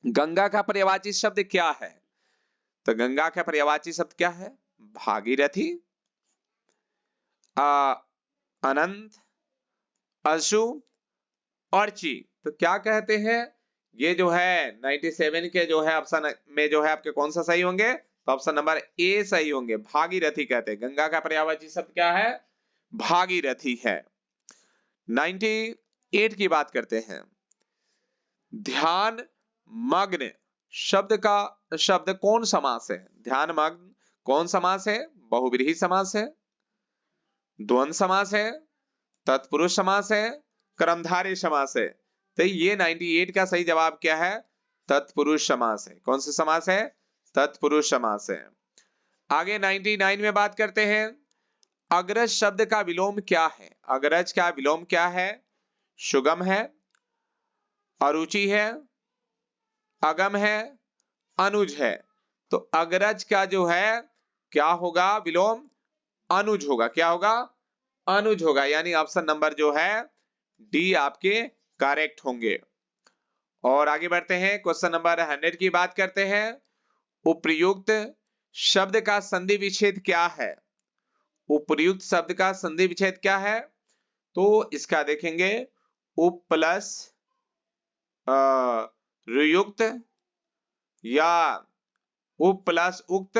गंगा का पर्यायवाची शब्द क्या है? तो गंगा का पर्यायवाची शब्द क्या है? भागीरथी, अनंत, अशु, अर्ची। तो क्या कहते हैं? ये जो है 97 के जो है ऑप्शन में जो है आपके कौन सा सही होंगे? तो ऑप्शन नंबर ए सही होंगे, भागीरथी कहते हैं। गंगा का पर्यायवाची शब्द क्या है? भागीरथी है। 98 की बात करते हैं। ध्यान मग्न शब्द कौन समास है? ध्यान मग्न कौन समास है? बहुव्रीहि समास है, द्वंद्व समास है, तत्पुरुष समास है, कर्मधारय समास है। तो ये 98 का सही जवाब क्या है? तत्पुरुष समास है। कौन सा समास है? तत्पुरुष समास है। आगे 99 में बात करते हैं। अग्रज शब्द का विलोम क्या है? अग्रज का विलोम क्या है? सुगम है, अरुचि है, अगम है, अनुज है। तो अग्रज का जो है क्या होगा विलोम? अनुज होगा। क्या होगा? अनुज होगा, यानी ऑप्शन नंबर जो है डी आपके करेक्ट होंगे। और आगे बढ़ते हैं, क्वेश्चन नंबर 100 की बात करते हैं। उपर्युक्त शब्द का संधि विच्छेद क्या है? उपर्युक्त शब्द का संधि विच्छेद क्या है? तो इसका देखेंगे उप प्लस रुयुक्त, या उप प्लस उक्त,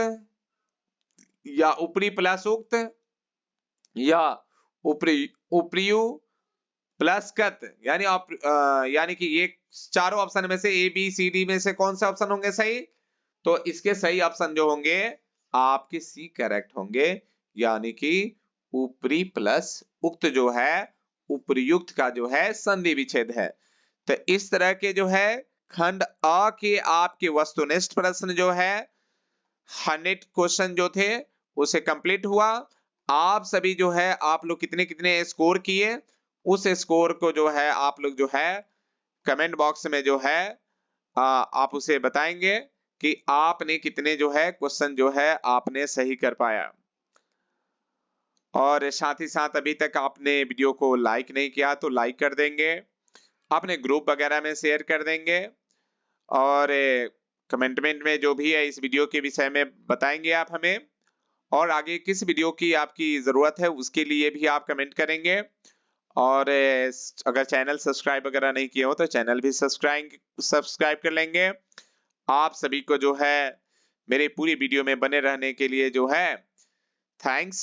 या उपरी प्लस उक्त, या उपर्यु प्लस कत, यानी कि ये चारों ऑप्शन में से ए बी सी डी में से कौन सा ऑप्शन होंगे सही? तो इसके सही ऑप्शन जो होंगे आपके सी करेक्ट होंगे, यानी कि ऊपरी प्लस उक्त जो है उपर्युक्त का जो है संधि विच्छेद है। तो इस तरह के जो है खंड अ के आपके वस्तुनिष्ठ प्रश्न जो है 100 क्वेश्चन जो थे उसे कंप्लीट हुआ। आप सभी जो है आप लोग कितने कितने स्कोर किए, उस स्कोर को जो है आप लोग जो है कमेंट बॉक्स में जो है आप उसे बताएंगे कि आपने कितने जो है क्वेश्चन जो है आपने सही कर पाया। और साथ ही साथ अभी तक आपने वीडियो को लाइक नहीं किया तो लाइक कर देंगे, अपने ग्रुप वगैरह में शेयर कर देंगे, और कमेंटमेंट में जो भी है इस वीडियो के विषय में बताएंगे आप हमें, और आगे किस वीडियो की आपकी जरूरत है उसके लिए भी आप कमेंट करेंगे। और अगर चैनल सब्सक्राइब वगैरह नहीं किए हो तो चैनल भी सब्सक्राइब कर लेंगे। आप सभी को जो है मेरे पूरी वीडियो में बने रहने के लिए जो है थैंक्स।